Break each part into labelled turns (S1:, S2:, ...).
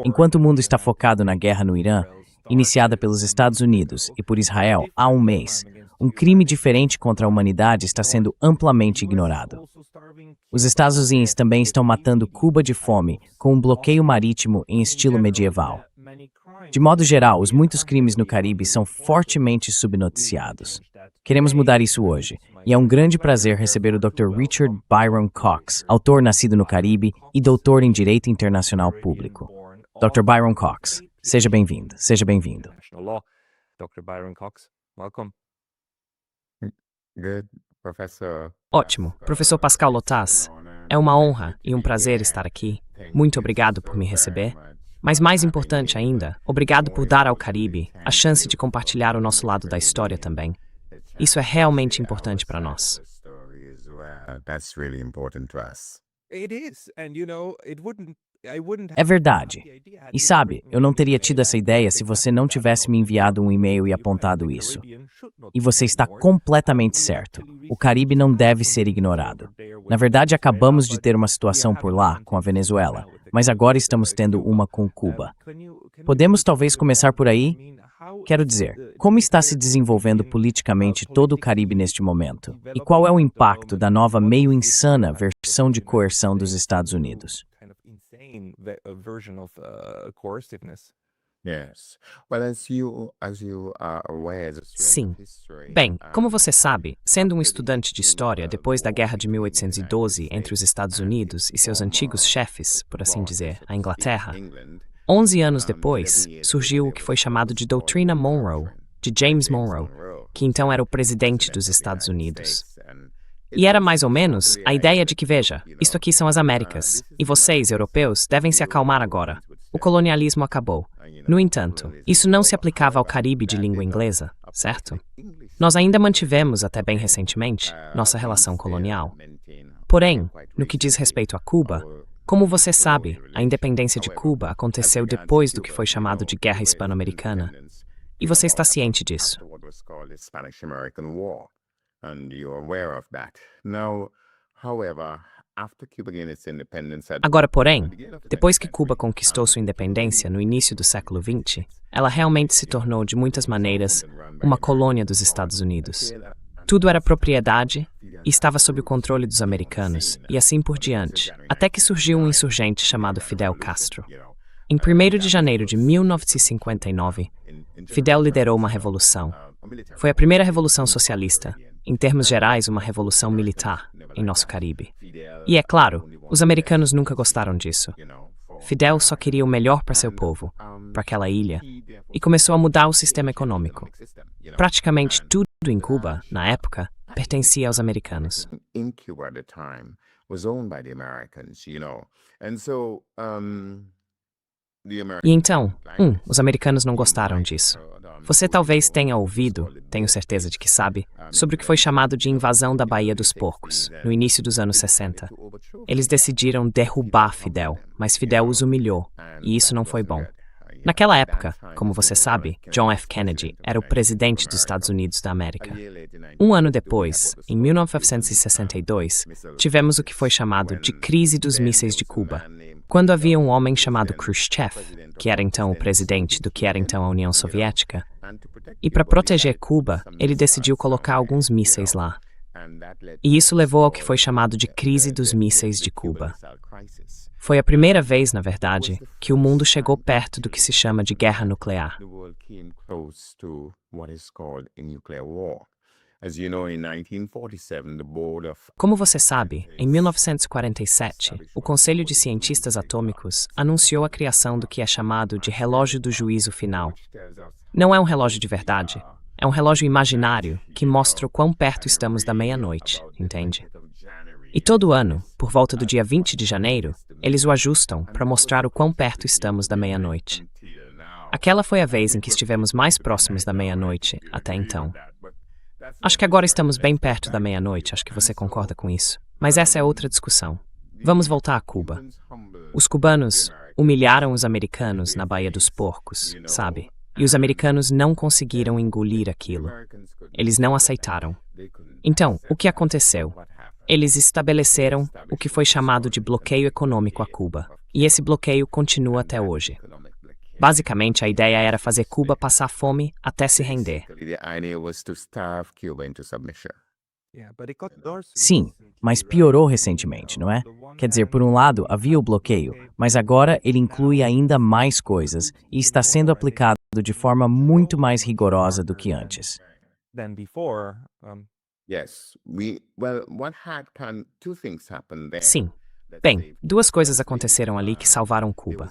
S1: Enquanto o mundo está focado na guerra no Irã, iniciada pelos Estados Unidos e por Israel há um mês, um crime diferente contra a humanidade está sendo amplamente ignorado. Os Estados Unidos também estão matando Cuba de fome com um bloqueio marítimo em estilo medieval. De modo geral, os muitos crimes no Caribe são fortemente subnoticiados. Queremos mudar isso hoje, e é um grande prazer receber o Dr. Richard Byron Cox, autor nascido no Caribe e doutor em Direito Internacional Público. Dr. Byron Cox, seja bem-vindo, seja bem-vindo.
S2: Dr. Byron Cox, welcome.
S3: Good, professor.
S4: Ótimo. Professor Pascal Lotas, é uma honra e um prazer estar aqui. Muito obrigado por me receber. Mas mais importante ainda, obrigado por dar ao Caribe a chance de compartilhar o nosso lado da história também. Isso é realmente importante para nós.
S1: É verdade. E sabe, eu não teria tido essa ideia se você não tivesse me enviado um e-mail e apontado isso. E você está completamente certo. O Caribe não deve ser ignorado. Na verdade, acabamos de ter uma situação por lá, com a Venezuela, mas agora estamos tendo uma com Cuba. Podemos talvez começar por aí? Quero dizer, como está se desenvolvendo politicamente todo o Caribe neste momento? E qual é o impacto da nova meio insana versão de coerção dos Estados Unidos?
S4: Sim. Bem, como você sabe, sendo um estudante de história depois da Guerra de 1812 entre os Estados Unidos e seus antigos chefes, por assim dizer, a Inglaterra, 11 anos depois, surgiu o que foi chamado de Doutrina Monroe, de James Monroe, que então era o presidente dos Estados Unidos. E era mais ou menos a ideia de que, veja, isto aqui são as Américas, e vocês, europeus, devem se acalmar agora. O colonialismo acabou. No entanto, isso não se aplicava ao Caribe de língua inglesa, certo? Nós ainda mantivemos, até bem recentemente, nossa relação colonial. Porém, no que diz respeito a Cuba, como você sabe, a independência de Cuba aconteceu depois do que foi chamado de Guerra Hispano-Americana. E você está ciente disso. Agora, porém, depois que Cuba conquistou sua independência no início do século XX, ela realmente se tornou, de muitas maneiras, uma colônia dos Estados Unidos. Tudo era propriedade e estava sob o controle dos americanos, e assim por diante, até que surgiu um insurgente chamado Fidel Castro. Em 1º de janeiro de 1959, Fidel liderou uma revolução. Foi a primeira revolução socialista, em termos gerais, uma revolução militar em nosso Caribe. E é claro, os americanos nunca gostaram disso. Fidel só queria o melhor para seu povo, para aquela ilha, e começou a mudar o sistema econômico. Praticamente tudo em Cuba, na época, pertencia aos americanos. E então, os americanos não gostaram disso. Você talvez tenha ouvido, tenho certeza de que sabe, sobre o que foi chamado de invasão da Baía dos Porcos, no início dos anos 60. Eles decidiram derrubar Fidel, mas Fidel os humilhou, e isso não foi bom. Naquela época, como você sabe, John F. Kennedy era o presidente dos Estados Unidos da América. Um ano depois, em 1962, tivemos o que foi chamado de Crise dos Mísseis de Cuba, quando havia um homem chamado Khrushchev, que era então o presidente do que era então a União Soviética, e para proteger Cuba, ele decidiu colocar alguns mísseis lá. E isso levou ao que foi chamado de Crise dos Mísseis de Cuba. Foi a primeira vez, na verdade, que o mundo chegou perto do que se chama de guerra nuclear. Como você sabe, em 1947, o Conselho de Cientistas Atômicos anunciou a criação do que é chamado de relógio do juízo final. Não é um relógio de verdade, é um relógio imaginário que mostra o quão perto estamos da meia-noite, entende? E todo ano, por volta do dia 20 de janeiro, eles o ajustam para mostrar o quão perto estamos da meia-noite. Aquela foi a vez em que estivemos mais próximos da meia-noite até então. Acho que agora estamos bem perto da meia-noite, acho que você concorda com isso. Mas essa é outra discussão. Vamos voltar a Cuba. Os cubanos humilharam os americanos na Baía dos Porcos, sabe? E os americanos não conseguiram engolir aquilo. Eles não aceitaram. Então, o que aconteceu? Eles estabeleceram o que foi chamado de bloqueio econômico a Cuba, e esse bloqueio continua até hoje. Basicamente, a ideia era fazer Cuba passar fome até se render.
S1: Sim, mas piorou recentemente, não é? Quer dizer, por um lado, havia o bloqueio, mas agora ele inclui ainda mais coisas e está sendo aplicado de forma muito mais rigorosa do que antes.
S2: Than before.
S4: Sim. Bem, duas coisas aconteceram ali que salvaram Cuba.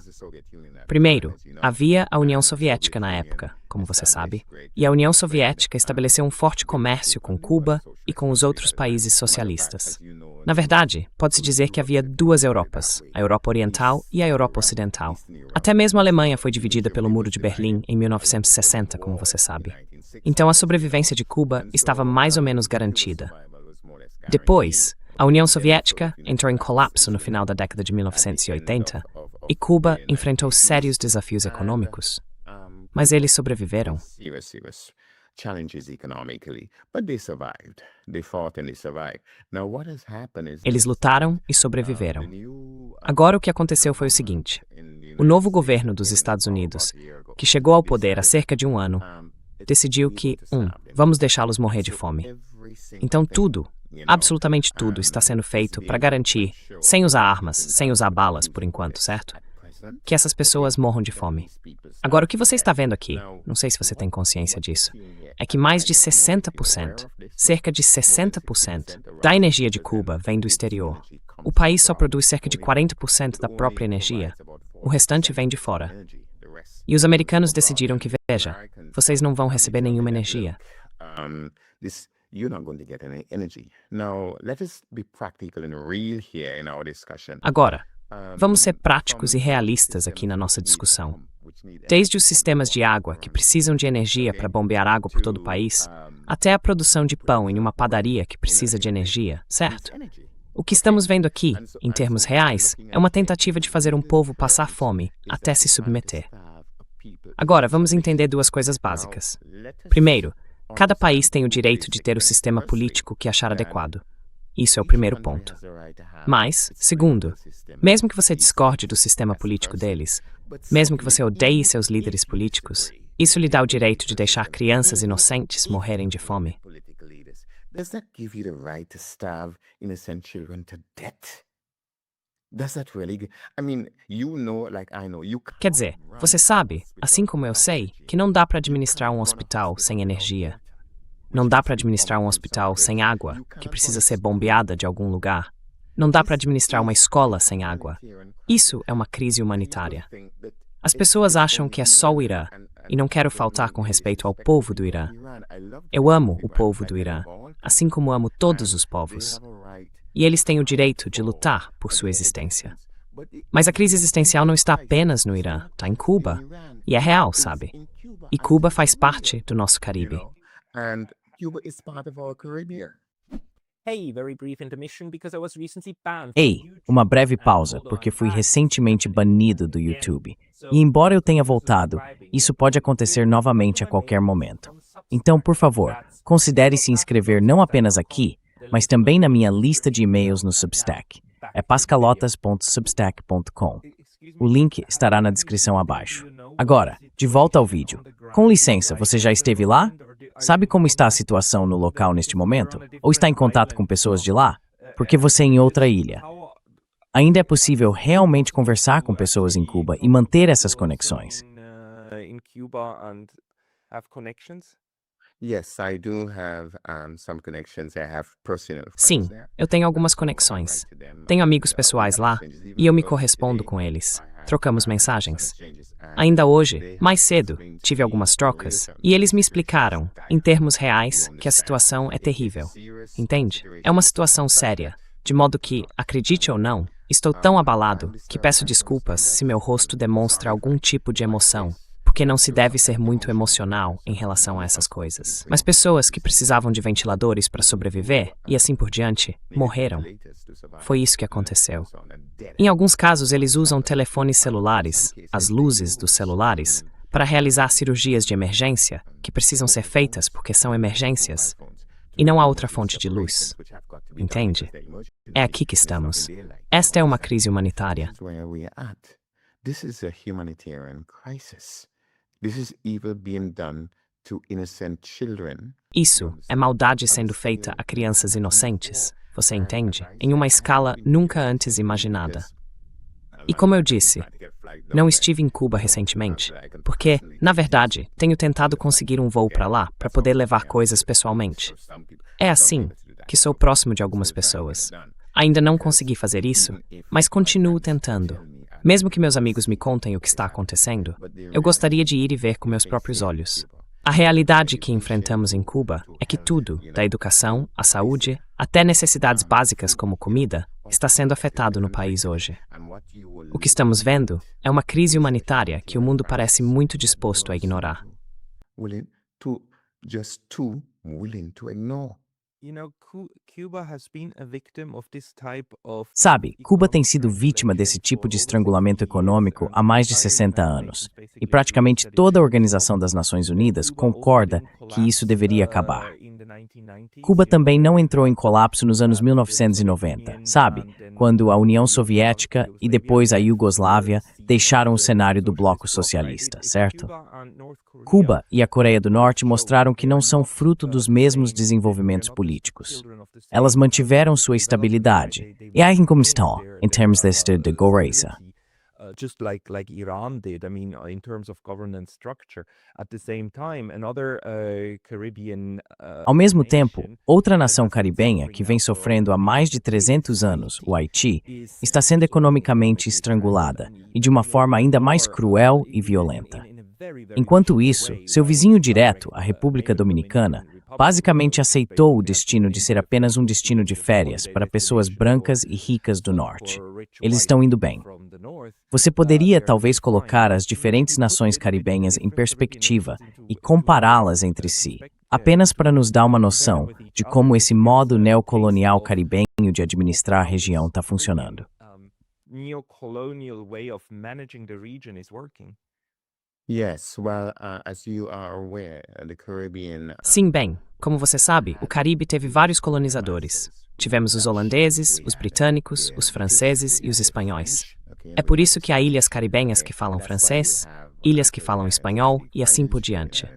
S4: Primeiro, havia a União Soviética na época, como você sabe, e a União Soviética estabeleceu um forte comércio com Cuba e com os outros países socialistas. Na verdade, pode-se dizer que havia duas Europas, a Europa Oriental e a Europa Ocidental. Até mesmo a Alemanha foi dividida pelo Muro de Berlim em 1960, como você sabe. Então a sobrevivência de Cuba estava mais ou menos garantida. Depois, a União Soviética entrou em colapso no final da década de 1980 e Cuba enfrentou sérios desafios econômicos. Mas eles sobreviveram. Eles lutaram e sobreviveram. Agora o que aconteceu foi o seguinte: o novo governo dos Estados Unidos, que chegou ao poder há cerca de um ano, decidiu que, vamos deixá-los morrer de fome. Então tudo, absolutamente tudo, está sendo feito para garantir, sem usar armas, sem usar balas por enquanto, certo? Que essas pessoas morram de fome. Agora, o que você está vendo aqui, não sei se você tem consciência disso, é que mais de 60%, cerca de 60% da energia de Cuba vem do exterior. O país só produz cerca de 40% da própria energia. O restante vem de fora. E os americanos decidiram que, veja, vocês não vão receber nenhuma energia. Agora, vamos ser práticos e realistas aqui na nossa discussão. Desde os sistemas de água, que precisam de energia para bombear água por todo o país, até a produção de pão em uma padaria que precisa de energia, certo? O que estamos vendo aqui, em termos reais, é uma tentativa de fazer um povo passar fome até se submeter. Agora, vamos entender duas coisas básicas. Primeiro, cada país tem o direito de ter o sistema político que achar adequado. Isso é o primeiro ponto. Mas, segundo, mesmo que você discorde do sistema político deles, mesmo que você odeie seus líderes políticos, isso lhe dá o direito de deixar crianças inocentes morrerem de fome. Quer dizer, você sabe, assim como eu sei, que não dá para administrar um hospital sem energia. Não dá para administrar um hospital sem água, que precisa ser bombeada de algum lugar. Não dá para administrar uma escola sem água. Isso é uma crise humanitária. As pessoas acham que é só o Irã, e não quero faltar com respeito ao povo do Irã. Eu amo o povo do Irã, assim como amo todos os povos. E eles têm o direito de lutar por sua existência. Mas a crise existencial não está apenas no Irã, está em Cuba. E é real, sabe? E Cuba faz parte do nosso Caribe.
S1: Ei, uma breve pausa, porque fui recentemente banido do YouTube. E embora eu tenha voltado, isso pode acontecer novamente a qualquer momento. Então, por favor, considere se inscrever não apenas aqui, mas também na minha lista de e-mails no Substack. É pascalotas.substack.com. O link estará na descrição abaixo. Agora, de volta ao vídeo. Com licença, você já esteve lá? Sabe como está a situação no local neste momento? Ou está em contato com pessoas de lá? Porque você é em outra ilha. Ainda é possível realmente conversar com pessoas em Cuba e manter essas conexões?
S4: Sim, eu tenho algumas conexões. Tenho amigos pessoais lá e eu me correspondo com eles. Trocamos mensagens. Ainda hoje, mais cedo, tive algumas trocas e eles me explicaram, em termos reais, que a situação é terrível. Entende? É uma situação séria, de modo que, acredite ou não, estou tão abalado que peço desculpas se meu rosto demonstra algum tipo de emoção, porque não se deve ser muito emocional em relação a essas coisas. Mas pessoas que precisavam de ventiladores para sobreviver, e assim por diante, morreram. Foi isso que aconteceu. Em alguns casos, eles usam telefones celulares, as luzes dos celulares, para realizar cirurgias de emergência, que precisam ser feitas porque são emergências. e não há outra fonte de luz. Entende? É aqui que estamos. Esta é uma crise humanitária.
S3: This is a humanitarian crisis. This is evil being done to innocent children.
S4: Isso é maldade sendo feita a crianças inocentes, você entende? Em uma escala nunca antes imaginada. E como eu disse, não estive em Cuba recentemente, porque, na verdade, tenho tentado conseguir um voo para lá para poder levar coisas pessoalmente. É assim que sou próximo de algumas pessoas. Ainda não consegui fazer isso, mas continuo tentando. Mesmo que meus amigos me contem o que está acontecendo, eu gostaria de ir e ver com meus próprios olhos. A realidade que enfrentamos em Cuba é que tudo, da educação à saúde, até necessidades básicas como comida, está sendo afetado no país hoje. O que estamos vendo é uma crise humanitária que o mundo parece muito disposto a ignorar.
S1: Sabe, Cuba tem sido vítima desse tipo de estrangulamento econômico há mais de 60 anos. E praticamente toda a Organização das Nações Unidas concorda que isso deveria acabar. Cuba também não entrou em colapso nos anos 1990, sabe? Quando a União Soviética e depois a Iugoslávia deixaram o cenário do bloco socialista, certo? Cuba e a Coreia do Norte mostraram que não são fruto dos mesmos desenvolvimentos políticos. Elas mantiveram sua estabilidade. E aí como estão, em termos de governança?
S2: Just like Iran did, in terms of governance structure. At the same time, another Caribbean
S1: Ao mesmo tempo, outra nação caribenha que vem sofrendo há mais de 300 anos, o Haiti, está sendo economicamente estrangulada e de uma forma ainda mais cruel e violenta. Enquanto isso, seu vizinho direto, a República Dominicana, basicamente aceitou o destino de ser apenas um destino de férias para pessoas brancas e ricas do norte. Eles estão indo bem. Você poderia talvez colocar as diferentes nações caribenhas em perspectiva e compará-las entre si, apenas para nos dar uma noção de como esse modo neocolonial caribenho de administrar a região está funcionando.
S4: Sim, bem, como você sabe, o Caribe teve vários colonizadores. Tivemos os holandeses, os britânicos, os franceses e os espanhóis. É por isso que há ilhas caribenhas que falam francês, ilhas que falam espanhol e assim por diante.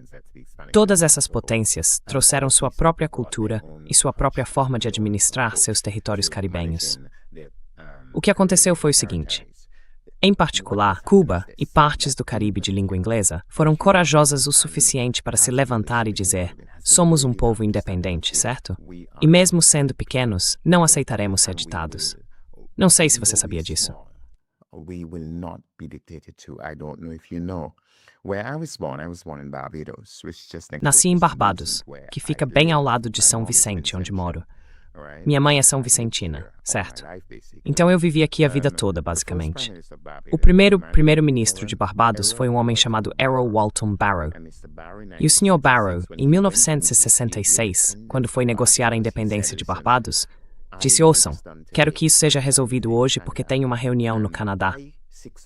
S4: Todas essas potências trouxeram sua própria cultura e sua própria forma de administrar seus territórios caribenhos. O que aconteceu foi o seguinte. Em particular, Cuba e partes do Caribe de língua inglesa foram corajosas o suficiente para se levantar e dizer: somos um povo independente, certo? E mesmo sendo pequenos, não aceitaremos ser ditados. Não sei se você sabia disso. Nasci em Barbados, que fica bem ao lado de São Vicente, onde moro. Minha mãe é São Vicentina, certo? Então eu vivi aqui a vida toda, basicamente. O primeiro-ministro de Barbados foi um homem chamado Errol Walton Barrow. E o Sr. Barrow, em 1966, quando foi negociar a independência de Barbados, disse: ouçam, quero que isso seja resolvido hoje porque tenho uma reunião no Canadá.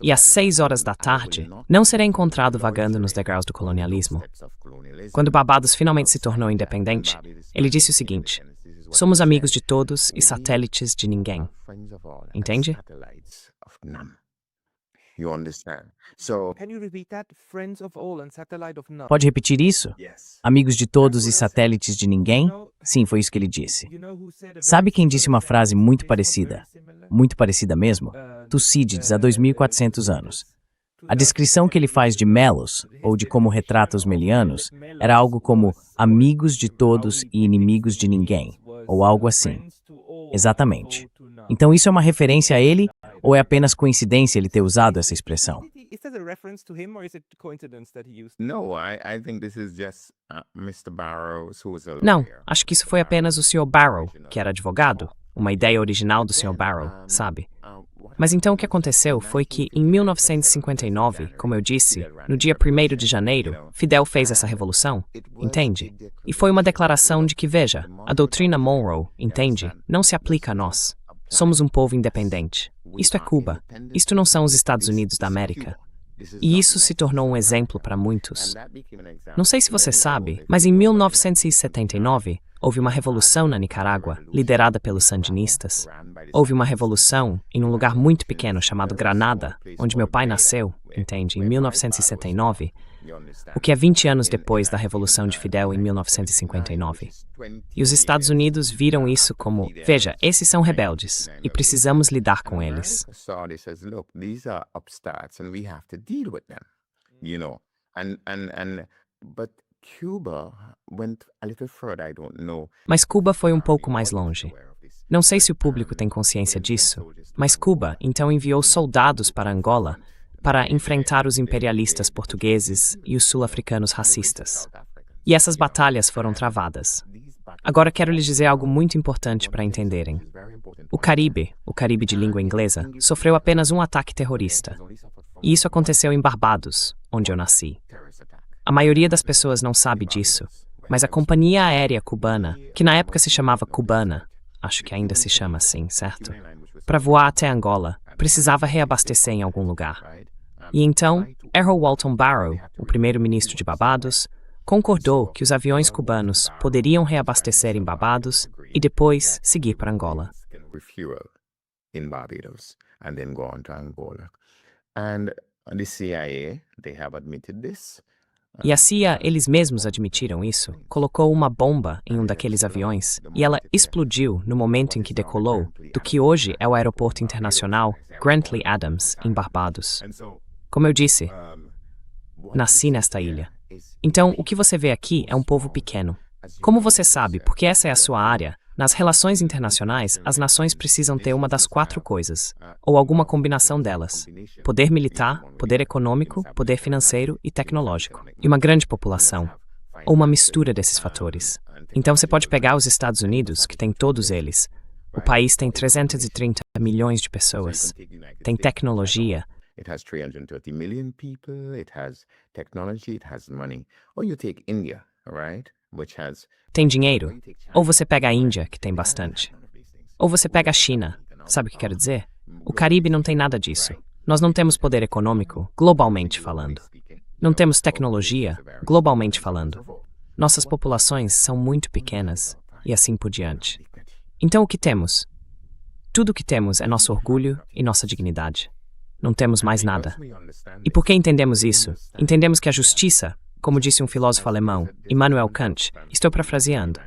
S4: E às 6 horas da tarde, não será encontrado vagando nos degraus do colonialismo. Quando Barbados finalmente se tornou independente, ele disse o seguinte: somos amigos de todos e satélites de ninguém. Entende?
S1: Pode repetir isso? Amigos de todos e satélites de ninguém? Sim, foi isso que ele disse. Sabe quem disse uma frase muito parecida mesmo? Tucídides, há 2.400 anos. A descrição que ele faz de Melos, ou de como retrata os melianos, era algo como amigos de todos e inimigos de ninguém, ou algo assim. Exatamente. Então isso é uma referência a ele, ou é apenas coincidência ele ter usado essa expressão?
S4: Não, acho que isso foi apenas o Sr. Barrow, que era advogado, uma ideia original do Sr. Barrow, sabe? Mas então o que aconteceu foi que, em 1959, como eu disse, no dia 1º de janeiro, Fidel fez essa revolução, entende? E foi uma declaração de que, veja, a doutrina Monroe, entende, não se aplica a nós. Somos um povo independente. Isto é Cuba. Isto não são os Estados Unidos da América. E isso se tornou um exemplo para muitos. Não sei se você sabe, mas em 1979, houve uma revolução na Nicarágua, liderada pelos sandinistas. Houve uma revolução em um lugar muito pequeno chamado Granada, onde meu pai nasceu, entende, em 1979, o que é 20 anos depois da Revolução de Fidel em 1959. E os Estados Unidos viram isso como, veja, esses são rebeldes, e precisamos lidar com eles. Mas Cuba foi um pouco mais longe. Não sei se o público tem consciência disso, mas Cuba então enviou soldados para Angola para enfrentar os imperialistas portugueses e os sul-africanos racistas. E essas batalhas foram travadas. Agora quero lhes dizer algo muito importante para entenderem. O Caribe de língua inglesa, sofreu apenas um ataque terrorista. E isso aconteceu em Barbados, onde eu nasci. A maioria das pessoas não sabe disso, mas a companhia aérea cubana, que na época se chamava Cubana, acho que ainda se chama assim, certo? Para voar até Angola, precisava reabastecer em algum lugar. E então, Errol Walton Barrow, o primeiro-ministro de Barbados, concordou que os aviões cubanos poderiam reabastecer em Barbados e depois seguir para Angola. E a CIA, eles mesmos admitiram isso, colocou uma bomba em um daqueles aviões e ela explodiu no momento em que decolou do que hoje é o Aeroporto Internacional Grantley Adams, em Barbados. Como eu disse, nasci nesta ilha. Então, o que você vê aqui é um povo pequeno. Como você sabe, porque essa é a sua área, nas relações internacionais, as nações precisam ter uma das 4 coisas, ou alguma combinação delas: poder militar, poder econômico, poder financeiro e tecnológico, e uma grande população, ou uma mistura desses fatores. Então você pode pegar os Estados Unidos, que tem todos eles. O país tem 330 milhões de pessoas, tem tecnologia.
S3: It has 330 million people, it has technology, it has money. Or you take India, right? Which has...
S4: Tem dinheiro. Ou você pega a Índia, que tem bastante. Ou você pega a China. Sabe o que quero dizer? O Caribe não tem nada disso. Nós não temos poder econômico, globalmente falando. Não temos tecnologia, globalmente falando. Nossas populações são muito pequenas, e assim por diante. Então o que temos? Tudo o que temos é nosso orgulho e nossa dignidade. Não temos mais nada. E por que entendemos isso? Entendemos que a justiça, como disse um filósofo alemão, Immanuel Kant, estou parafraseando,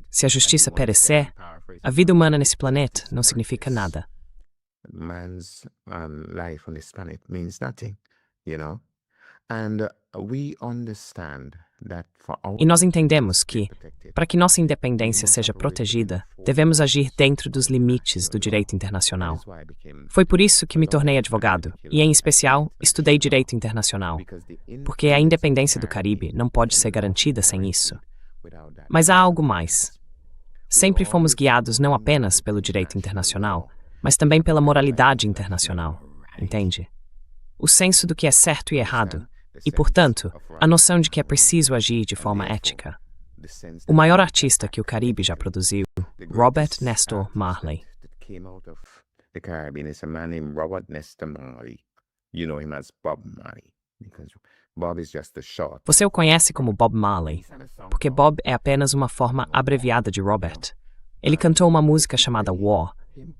S4: se a justiça perecer, a vida humana nesse planeta não significa nada.
S3: Man's life on this planet means nothing, you know? And we understand that for our...
S4: E nós entendemos que, para que nossa independência seja protegida, devemos agir dentro dos limites do direito internacional. Foi por isso que me tornei advogado, e em especial, estudei direito internacional, porque a independência do Caribe não pode ser garantida sem isso. Mas há algo mais. Sempre fomos guiados não apenas pelo direito internacional, mas também pela moralidade internacional, entende? O senso do que é certo e errado, e, portanto, a noção de que é preciso agir de forma ética. O maior artista que o Caribe já produziu, Robert Nestor Marley. Você o conhece como Bob Marley, porque Bob é apenas uma forma abreviada de Robert. Ele cantou uma música chamada War,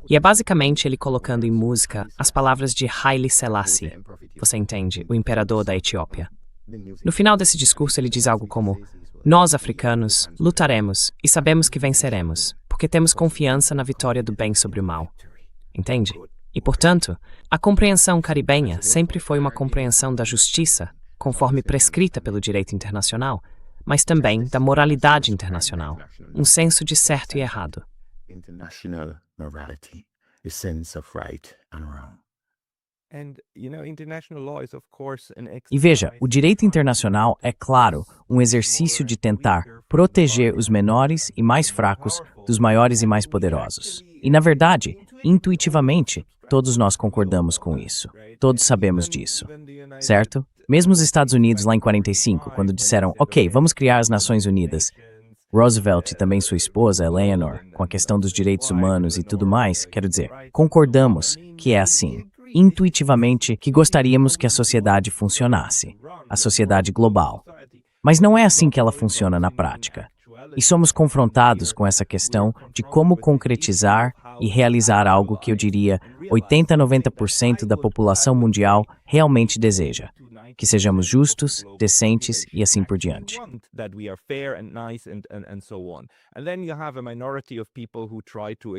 S4: e é basicamente ele colocando em música as palavras de Haile Selassie, você entende, o imperador da Etiópia. No final desse discurso ele diz algo como: nós, africanos, lutaremos e sabemos que venceremos, porque temos confiança na vitória do bem sobre o mal. Entende? E, portanto, a compreensão caribenha sempre foi uma compreensão da justiça, conforme prescrita pelo direito internacional, mas também da moralidade internacional, um senso de certo e errado.
S3: International morality, a sense of right and wrong.
S1: E veja, o direito internacional é, claro, um exercício de tentar proteger os menores e mais fracos dos maiores e mais poderosos. E, na verdade, intuitivamente, todos nós concordamos com isso. Todos sabemos disso, certo? Mesmo os Estados Unidos lá em 45, quando disseram, ok, vamos criar as Nações Unidas, Roosevelt e também sua esposa, Eleanor, com a questão dos direitos humanos e tudo mais, quero dizer, concordamos que é assim. intuitivamente que gostaríamos que a sociedade funcionasse, a sociedade global. Mas não é assim que ela funciona na prática. E somos confrontados com essa questão de como concretizar e realizar algo que eu diria 80 a 90% da população mundial realmente deseja. Que sejamos justos, decentes e assim por diante.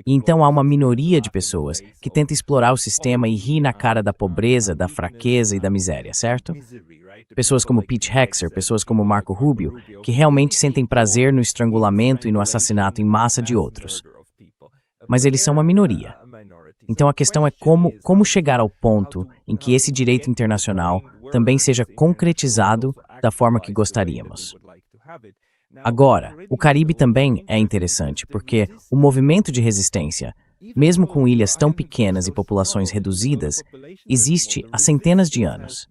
S1: E então há uma minoria de pessoas que tenta explorar o sistema e ri na cara da pobreza, da fraqueza e da miséria, certo? Pessoas como Pete Hexer, pessoas como Marco Rubio, que realmente sentem prazer no estrangulamento e no assassinato em massa de outros. Mas eles são uma minoria. Então a questão é como chegar ao ponto em que esse direito internacional também seja concretizado da forma que gostaríamos. Agora, o Caribe também é interessante, porque o movimento de resistência, mesmo com ilhas tão pequenas e populações reduzidas, existe há centenas de anos.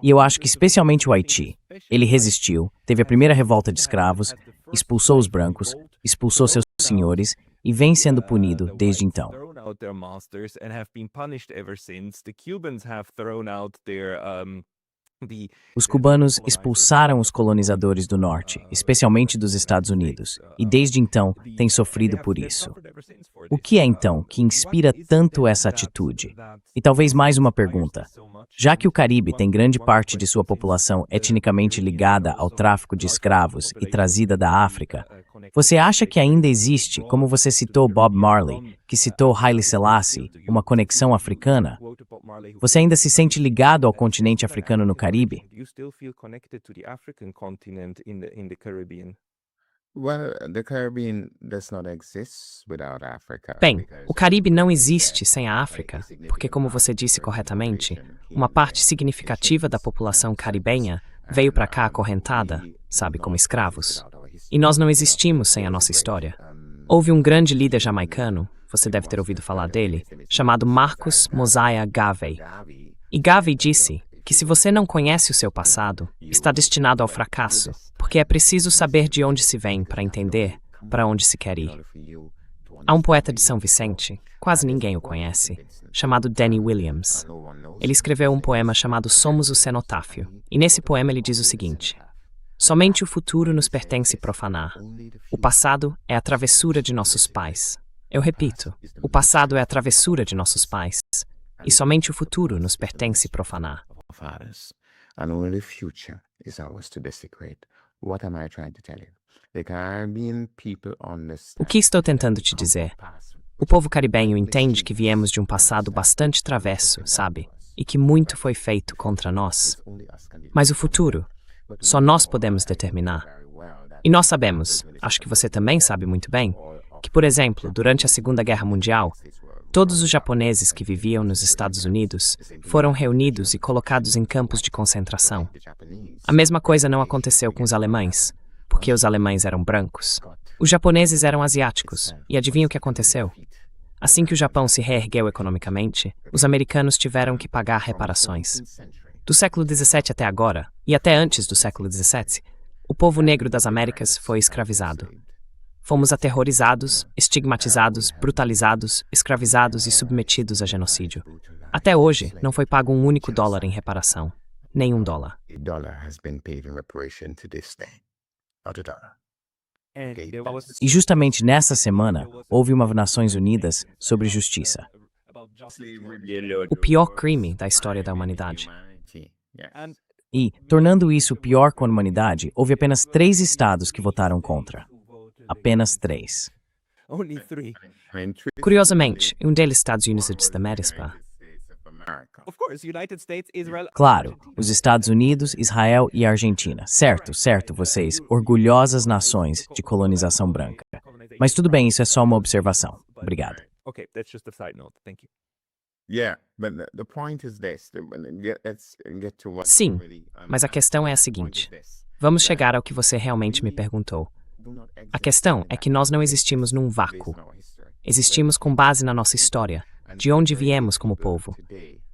S1: E eu acho que especialmente o Haiti, ele resistiu, teve a primeira revolta de escravos, expulsou os brancos, expulsou seus senhores e vem sendo punido desde então. Os cubanos expulsaram os colonizadores do norte, especialmente dos Estados Unidos, e desde então têm sofrido por isso. O que é então que inspira tanto essa atitude? E talvez mais uma pergunta. Já que o Caribe tem grande parte de sua população etnicamente ligada ao tráfico de escravos e trazida da África, você acha que ainda existe, como você citou Bob Marley, que citou Haile Selassie, uma conexão africana? Você ainda se sente ligado ao continente africano no Caribe?
S4: Bem, o Caribe não existe sem a África, porque, como você disse corretamente, uma parte significativa da população caribenha veio para cá acorrentada, sabe, como escravos. E nós não existimos sem a nossa história. Houve um grande líder jamaicano, você deve ter ouvido falar dele, chamado Marcus Mosiah Garvey. E Garvey disse que se você não conhece o seu passado, está destinado ao fracasso, porque é preciso saber de onde se vem para entender para onde se quer ir. Há um poeta de São Vicente, quase ninguém o conhece, chamado Danny Williams. Ele escreveu um poema chamado Somos o Cenotáfio, e nesse poema ele diz o seguinte: somente o futuro nos pertence profanar. O passado é a travessura de nossos pais. Eu repito, o passado é a travessura de nossos pais, e somente o futuro nos pertence profanar.
S3: And only the future is ours to desecrate. What am I trying to tell you? The Caribbean people understand.
S4: O que estou tentando te dizer? O povo caribenho entende que viemos de um passado bastante travesso, sabe? E que muito foi feito contra nós. Mas o futuro, só nós podemos determinar. E nós sabemos, acho que você também sabe muito bem, que, por exemplo, durante a Segunda Guerra Mundial, todos os japoneses que viviam nos Estados Unidos foram reunidos e colocados em campos de concentração. A mesma coisa não aconteceu com os alemães, porque os alemães eram brancos. Os japoneses eram asiáticos, e adivinha o que aconteceu? Assim que o Japão se reergueu economicamente, os americanos tiveram que pagar reparações. Do século XVII até agora, e até antes do século XVII, o povo negro das Américas foi escravizado. Fomos aterrorizados, estigmatizados, brutalizados, escravizados e submetidos a genocídio. Até hoje, não foi pago um único dólar em reparação. Nem $1.
S1: E justamente nessa semana, houve uma Nações Unidas sobre justiça.
S4: O pior crime da história da humanidade.
S1: E, tornando isso pior com a humanidade, houve apenas 3 estados que votaram contra. Apenas 3.
S4: Curiosamente, um deles Estados Unidos da América.
S1: Claro, os Estados Unidos, Israel e Argentina. Certo, vocês, orgulhosas nações de colonização branca. Mas tudo bem, isso é só uma observação. Obrigado.
S4: Sim, mas a questão é a seguinte. Vamos chegar ao que você realmente me perguntou. A questão é que nós não existimos num vácuo. Existimos com base na nossa história, de onde viemos como povo.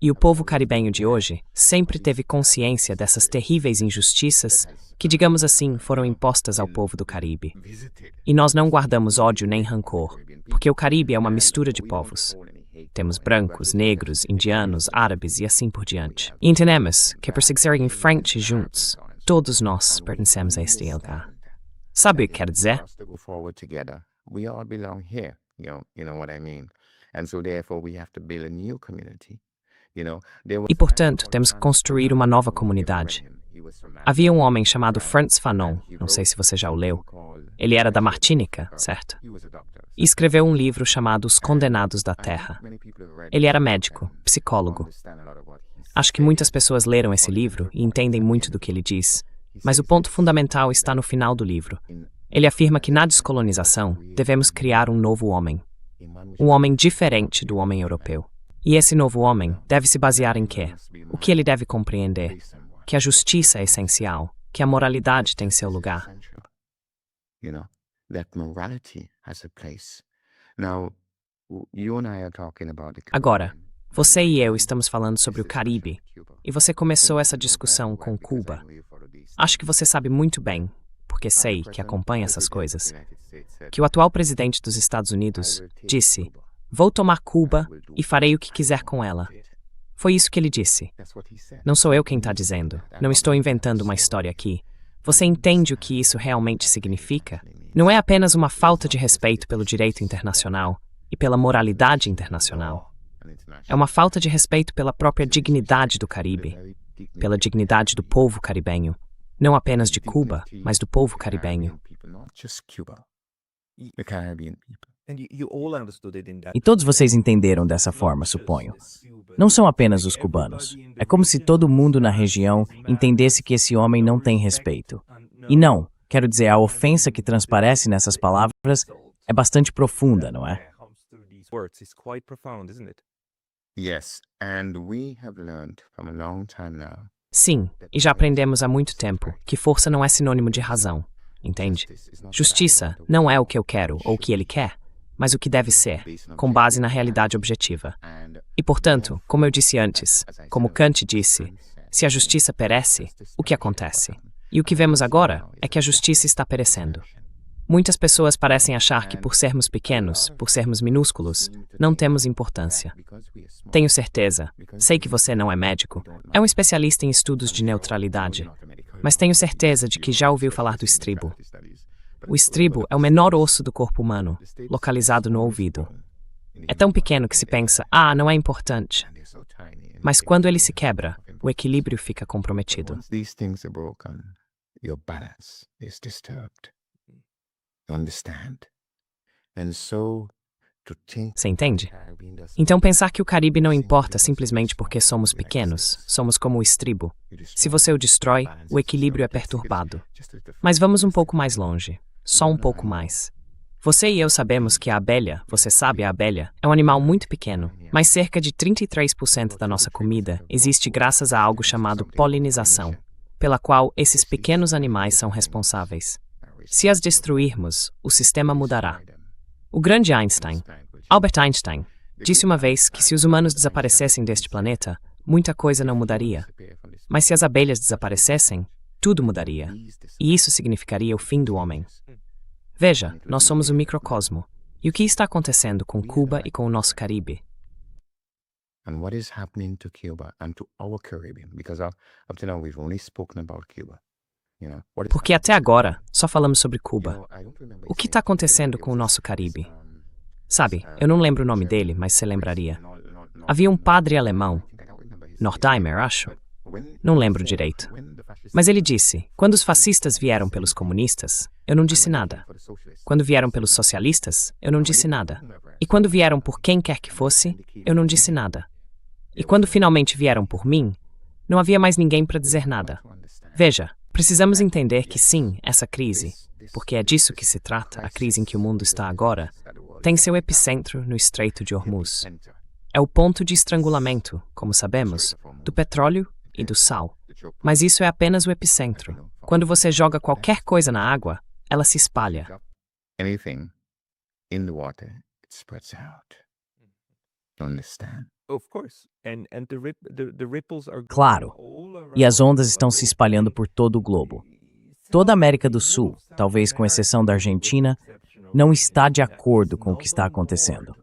S4: E o povo caribenho de hoje sempre teve consciência dessas terríveis injustiças que, digamos assim, foram impostas ao povo do Caribe. E nós não guardamos ódio nem rancor, porque o Caribe é uma mistura de povos. Temos brancos, negros, indianos, árabes e assim por diante. E entendemos que por seguir em frente juntos, todos nós pertencemos a este lugar. Sabe o que quero dizer?
S3: We all belong here, you know what I mean? And so therefore we have to build a new community.
S4: E, portanto, temos que construir uma nova comunidade. Havia um homem chamado Frantz Fanon, não sei se você já o leu. Ele era da Martínica, certo? E escreveu um livro chamado Os Condenados da Terra. Ele era médico, psicólogo. Acho que muitas pessoas leram esse livro e entendem muito do que ele diz, mas o ponto fundamental está no final do livro. Ele afirma que na descolonização devemos criar um novo homem. Um homem diferente do homem europeu. E esse novo homem deve se basear em quê? O que ele deve compreender? Que a justiça é essencial, que a moralidade tem seu lugar. Agora, você e eu estamos falando sobre o Caribe, e você começou essa discussão com Cuba. Acho que você sabe muito bem, porque sei que acompanha essas coisas, que o atual presidente dos Estados Unidos disse: "Vou tomar Cuba e farei o que quiser com ela." Foi isso que ele disse. Não sou eu quem está dizendo. Não estou inventando uma história aqui. Você entende o que isso realmente significa? Não é apenas uma falta de respeito pelo direito internacional e pela moralidade internacional. É uma falta de respeito pela própria dignidade do Caribe, pela dignidade do povo caribenho. Não apenas de Cuba, mas do povo caribenho.
S1: E todos vocês entenderam dessa forma, suponho. Não são apenas os cubanos. É como se todo mundo na região entendesse que esse homem não tem respeito. E não, quero dizer, a ofensa que transparece nessas palavras é bastante profunda, não é?
S4: Sim, e já aprendemos há muito tempo que força não é sinônimo de razão, entende? Justiça não é o que eu quero ou o que ele quer, mas o que deve ser, com base na realidade objetiva. E, portanto, como eu disse antes, como Kant disse, se a justiça perece, o que acontece? E o que vemos agora é que a justiça está perecendo. Muitas pessoas parecem achar que por sermos pequenos, por sermos minúsculos, não temos importância. Tenho certeza, sei que você não é médico, é um especialista em estudos de neutralidade, mas tenho certeza de que já ouviu falar do estribo. O estribo é o menor osso do corpo humano, localizado no ouvido. É tão pequeno que se pensa, não é importante. Mas quando ele se quebra, o equilíbrio fica comprometido. Você entende? Então pensar que o Caribe não importa simplesmente porque somos pequenos, somos como o estribo. Se você o destrói, o equilíbrio é perturbado. Mas vamos um pouco mais longe, só um pouco mais. Você e eu sabemos que a abelha, você sabe, a abelha, é um animal muito pequeno, mas cerca de 33% da nossa comida existe graças a algo chamado polinização, pela qual esses pequenos animais são responsáveis. Se as destruirmos, o sistema mudará. O grande Einstein, Albert Einstein, disse uma vez que se os humanos desaparecessem deste planeta, muita coisa não mudaria. Mas se as abelhas desaparecessem, tudo mudaria. E isso significaria o fim do homem. Veja, nós somos o microcosmo. E o que está acontecendo com Cuba e com o nosso Caribe?
S3: And what is happening to Cuba and to our Caribbean? Because up to now we've only spoken about Cuba.
S4: Porque até agora só falamos sobre Cuba. O que está acontecendo com o nosso Caribe? Sabe, eu não lembro o nome dele, mas você lembraria. Havia um padre alemão, Nordheimer, acho. Não lembro direito. Mas ele disse, quando os fascistas vieram pelos comunistas, eu não disse nada. Quando vieram pelos socialistas, eu não disse nada. E quando vieram por quem quer que fosse, eu não disse nada. E quando finalmente vieram por mim, não havia mais ninguém para dizer nada. Veja, precisamos entender que sim, essa crise, porque é disso que se trata, a crise em que o mundo está agora, tem seu epicentro no Estreito de Hormuz. É o ponto de estrangulamento, como sabemos, do petróleo e do sal. Mas isso é apenas o epicentro. Quando você joga qualquer coisa na água, ela se espalha.
S3: Anything in the water, it spreads out. Understand?
S1: Claro. E as ondas estão se espalhando por todo o globo. Toda a América do Sul, talvez com exceção da Argentina, não está de acordo com o que está acontecendo.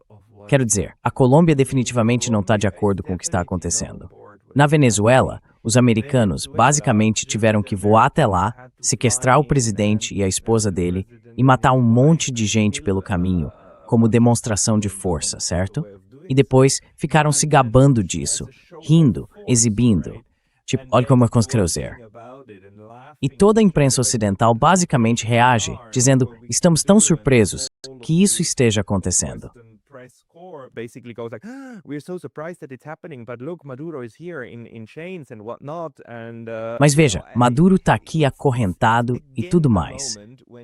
S1: Quero dizer, a Colômbia definitivamente não está de acordo com o que está acontecendo. Na Venezuela, os americanos basicamente tiveram que voar até lá, sequestrar o presidente e a esposa dele e matar um monte de gente pelo caminho, como demonstração de força, certo? E depois ficaram se gabando disso, rindo, exibindo. Tipo, olha como eu consigo dizer. E toda a imprensa ocidental basicamente reage, dizendo, estamos tão surpresos que isso esteja acontecendo.
S2: Basically goes like, we're so surprised that it's happening, but look, Maduro is here in chains and whatnot, and
S1: Mas veja, Maduro está aqui acorrentado e tudo mais.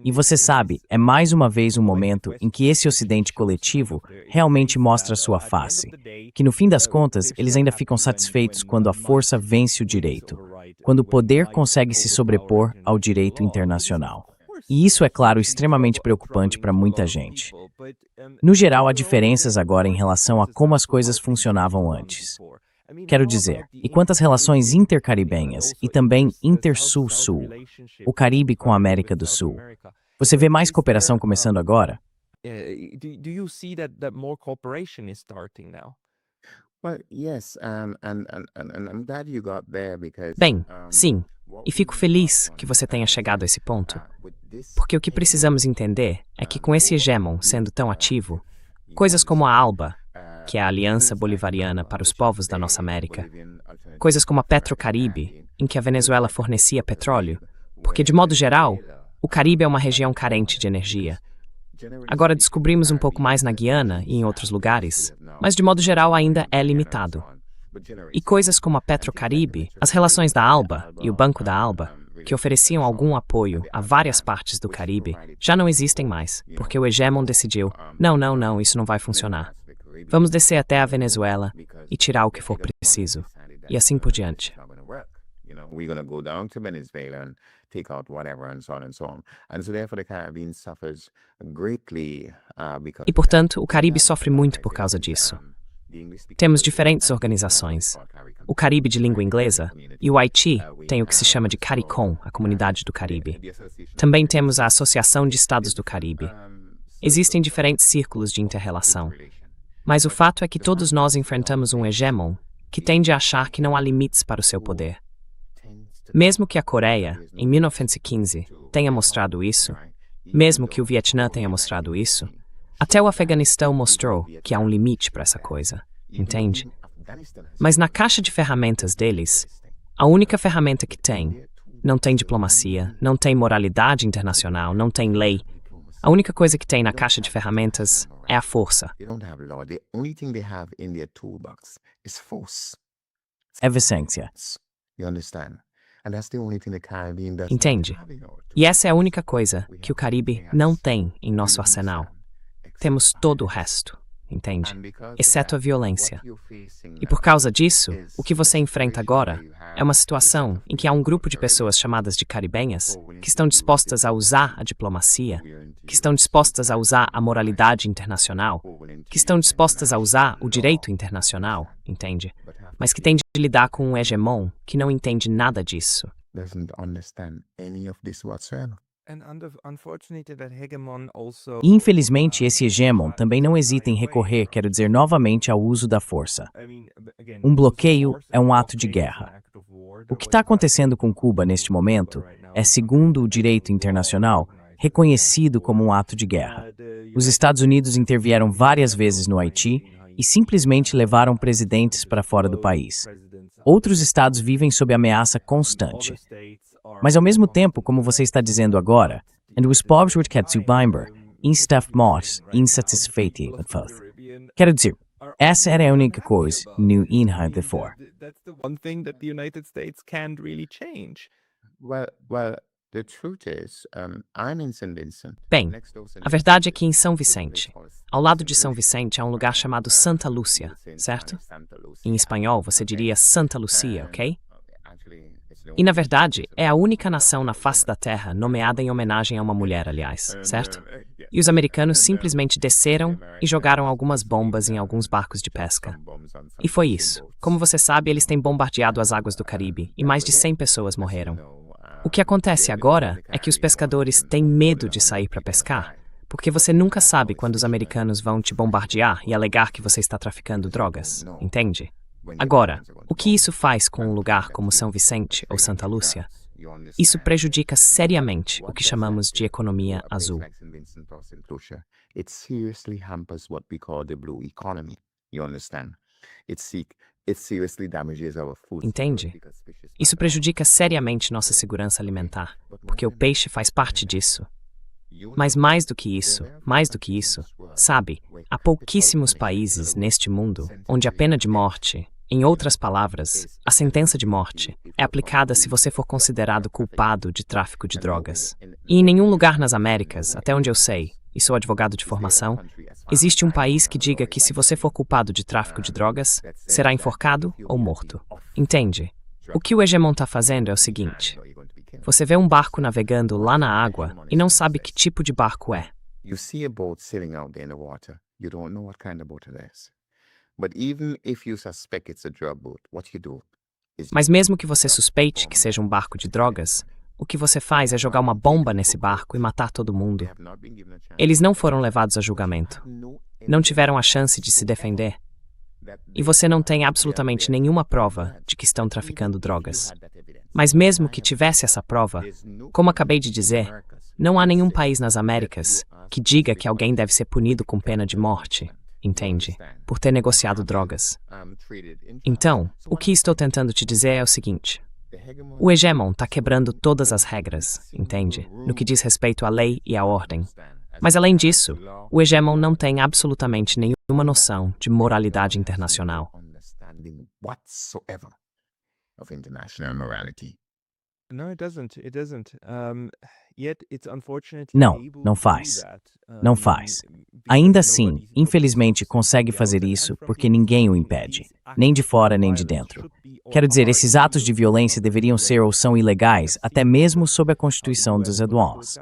S1: E você sabe, é mais uma vez um momento em que esse ocidente coletivo realmente mostra sua face. Que no fim das contas, eles ainda ficam satisfeitos quando a força vence o direito, quando o poder consegue se sobrepor ao direito internacional. E isso é, claro, extremamente preocupante para muita gente. No geral, há diferenças agora em relação a como as coisas funcionavam antes. Quero dizer, e quanto às relações intercaribenhas e também Intersul-Sul, o Caribe com a América do Sul. Você vê mais cooperação começando agora?
S2: do you see that more cooperation is starting now?
S3: Well, yes, and I'm glad you got there because
S4: Bem, sim, e fico feliz que você tenha chegado a esse ponto, porque o que precisamos entender é que com esse hegemon sendo tão ativo, coisas como a ALBA, que é a Aliança Bolivariana para os Povos da Nossa América, coisas como a Petrocaribe, em que a Venezuela fornecia petróleo, porque de modo geral, o Caribe é uma região carente de energia. Agora descobrimos um pouco mais na Guiana e em outros lugares, mas de modo geral ainda é limitado. E coisas como a Petrocaribe, as relações da ALBA e o Banco da ALBA, que ofereciam algum apoio a várias partes do Caribe, já não existem mais, porque o hegemon decidiu, não, isso não vai funcionar. Vamos descer até a Venezuela e tirar o que for preciso, e assim por diante.
S3: We're going to go down to Venezuela and take out whatever and so on and so on. And so therefore the Caribbean suffers greatly because
S4: E portanto, o Caribe sofre muito por causa disso. Temos diferentes organizações. O Caribe de língua inglesa e o Haiti tem o que se chama de CARICOM, a Comunidade do Caribe. Também temos a Associação de Estados do Caribe. Existem diferentes círculos de inter-relação. Mas o fato é que todos nós enfrentamos um hegemon que tende a achar que não há limites para o seu poder. Mesmo que a Coreia, em 1915, tenha mostrado isso, mesmo que o Vietnã tenha mostrado isso, até o Afeganistão mostrou que há um limite para essa coisa, entende? Mas na caixa de ferramentas deles, a única ferramenta que tem, não tem diplomacia, não tem moralidade internacional, não tem lei. A única coisa que tem na caixa de ferramentas é a força.
S3: they don't have law. The only thing they have in their toolbox is force.
S1: É vicência.
S3: You understand? And that's the only thing the Caribbean does.
S4: Entende? E essa é a única coisa que o Caribe não tem em nosso arsenal. Temos todo o resto, entende? Exceto a violência. E por causa disso, o que você enfrenta agora é uma situação em que há um grupo de pessoas chamadas de caribenhas que estão dispostas a usar a diplomacia, que estão dispostas a usar a moralidade internacional, que estão dispostas a usar o direito internacional, entende? Mas que têm de lidar com um hegemon que não entende nada disso.
S3: Doesn't understand any of this whatsoever.
S2: Unfortunately, that hegemon also
S1: E infelizmente esse hegemon também não hesita em recorrer, quero dizer, novamente ao uso da força. Um bloqueio é um ato de guerra. O que está acontecendo com Cuba neste momento é, segundo o direito internacional, reconhecido como um ato de guerra. Os Estados Unidos intervieram várias vezes no Haiti e simplesmente levaram presidentes para fora do país. Outros estados vivem sob ameaça constante. Mas ao mesmo tempo, como você está dizendo agora, and os povos wordt Bimber, instafmos, insatisfeito, quero dizer, essa era a única coisa no inhard for.
S2: That's the one thing that the United States can't really change.
S3: Well, the truth is, I'm in St. Vincent.
S4: Bem, a verdade é que em São Vicente, ao lado de São Vicente há um lugar chamado Santa Lúcia, certo? Em espanhol você diria Santa Lucia, ok? E na verdade, é a única nação na face da Terra nomeada em homenagem a uma mulher, aliás, certo? E os americanos simplesmente desceram e jogaram algumas bombas em alguns barcos de pesca. E foi isso. Como você sabe, eles têm bombardeado as águas do Caribe e mais de 100 pessoas morreram. O que acontece agora é que os pescadores têm medo de sair para pescar, Porque você nunca sabe quando os americanos vão te bombardear e alegar que você está traficando drogas, entende? Agora, o que isso faz com um lugar como São Vicente ou Santa Lúcia? Isso prejudica seriamente o que chamamos de economia azul.
S3: It seriously hampers what we call the blue economy. You understand? It seriously damages our food.
S4: Entende? Isso prejudica seriamente nossa segurança alimentar, porque o peixe faz parte disso. Mas mais do que isso, sabe, há pouquíssimos países neste mundo onde a pena de morte, em outras palavras, a sentença de morte, é aplicada se você for considerado culpado de tráfico de drogas. E em nenhum lugar nas Américas, até onde eu sei, e sou advogado de formação, existe um país que diga que se você for culpado de tráfico de drogas, será enforcado ou morto. Entende? O que o hegemon está fazendo é o seguinte: você vê um barco navegando lá na água e não sabe que tipo de barco é.
S3: You see a boat sailing out there in the water. You don't know what kind of boat it is. But even if you suspect it's a drug boat, what you do is
S4: Mas mesmo que você suspeite que seja um barco de drogas, o que você faz é jogar uma bomba nesse barco e matar todo mundo. Eles não foram levados a julgamento. Não tiveram a chance de se defender. E você não tem absolutamente nenhuma prova de que estão traficando drogas. Mas mesmo que tivesse essa prova, como acabei de dizer, não há nenhum país nas Américas que diga que alguém deve ser punido com pena de morte, entende? Por ter negociado drogas. Então, o que estou tentando te dizer é o seguinte: o hegemon está quebrando todas as regras, entende? No que diz respeito à lei e à ordem. Mas além disso, o hegemon não tem absolutamente nenhuma noção de moralidade internacional.
S3: whatsoever of international morality.
S2: No, it doesn't. It doesn't. Yet it's unfortunately
S1: Não,
S2: able
S1: não
S2: to do
S1: faz.
S2: that,
S1: Não faz. Ainda assim, infelizmente, consegue fazer
S2: fazer
S1: isso porque ninguém o impede, nem de fora nem de dentro. Quero dizer, esses atos de violência deveriam ser ou são ilegais, até mesmo sob a Constituição dos Estados Unidos.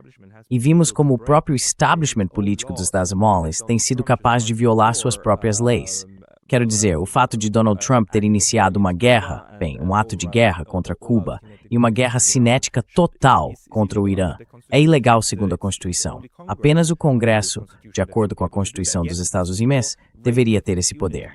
S1: E vimos como o próprio establishment político dos Estados Unidos tem sido capaz de violar suas próprias leis. Quero dizer, o fato de Donald Trump ter iniciado uma guerra, um ato de guerra contra Cuba, e uma guerra cinética total contra o Irã, é ilegal segundo a Constituição. Apenas o Congresso, de acordo com a Constituição dos Estados Unidos, deveria ter esse poder.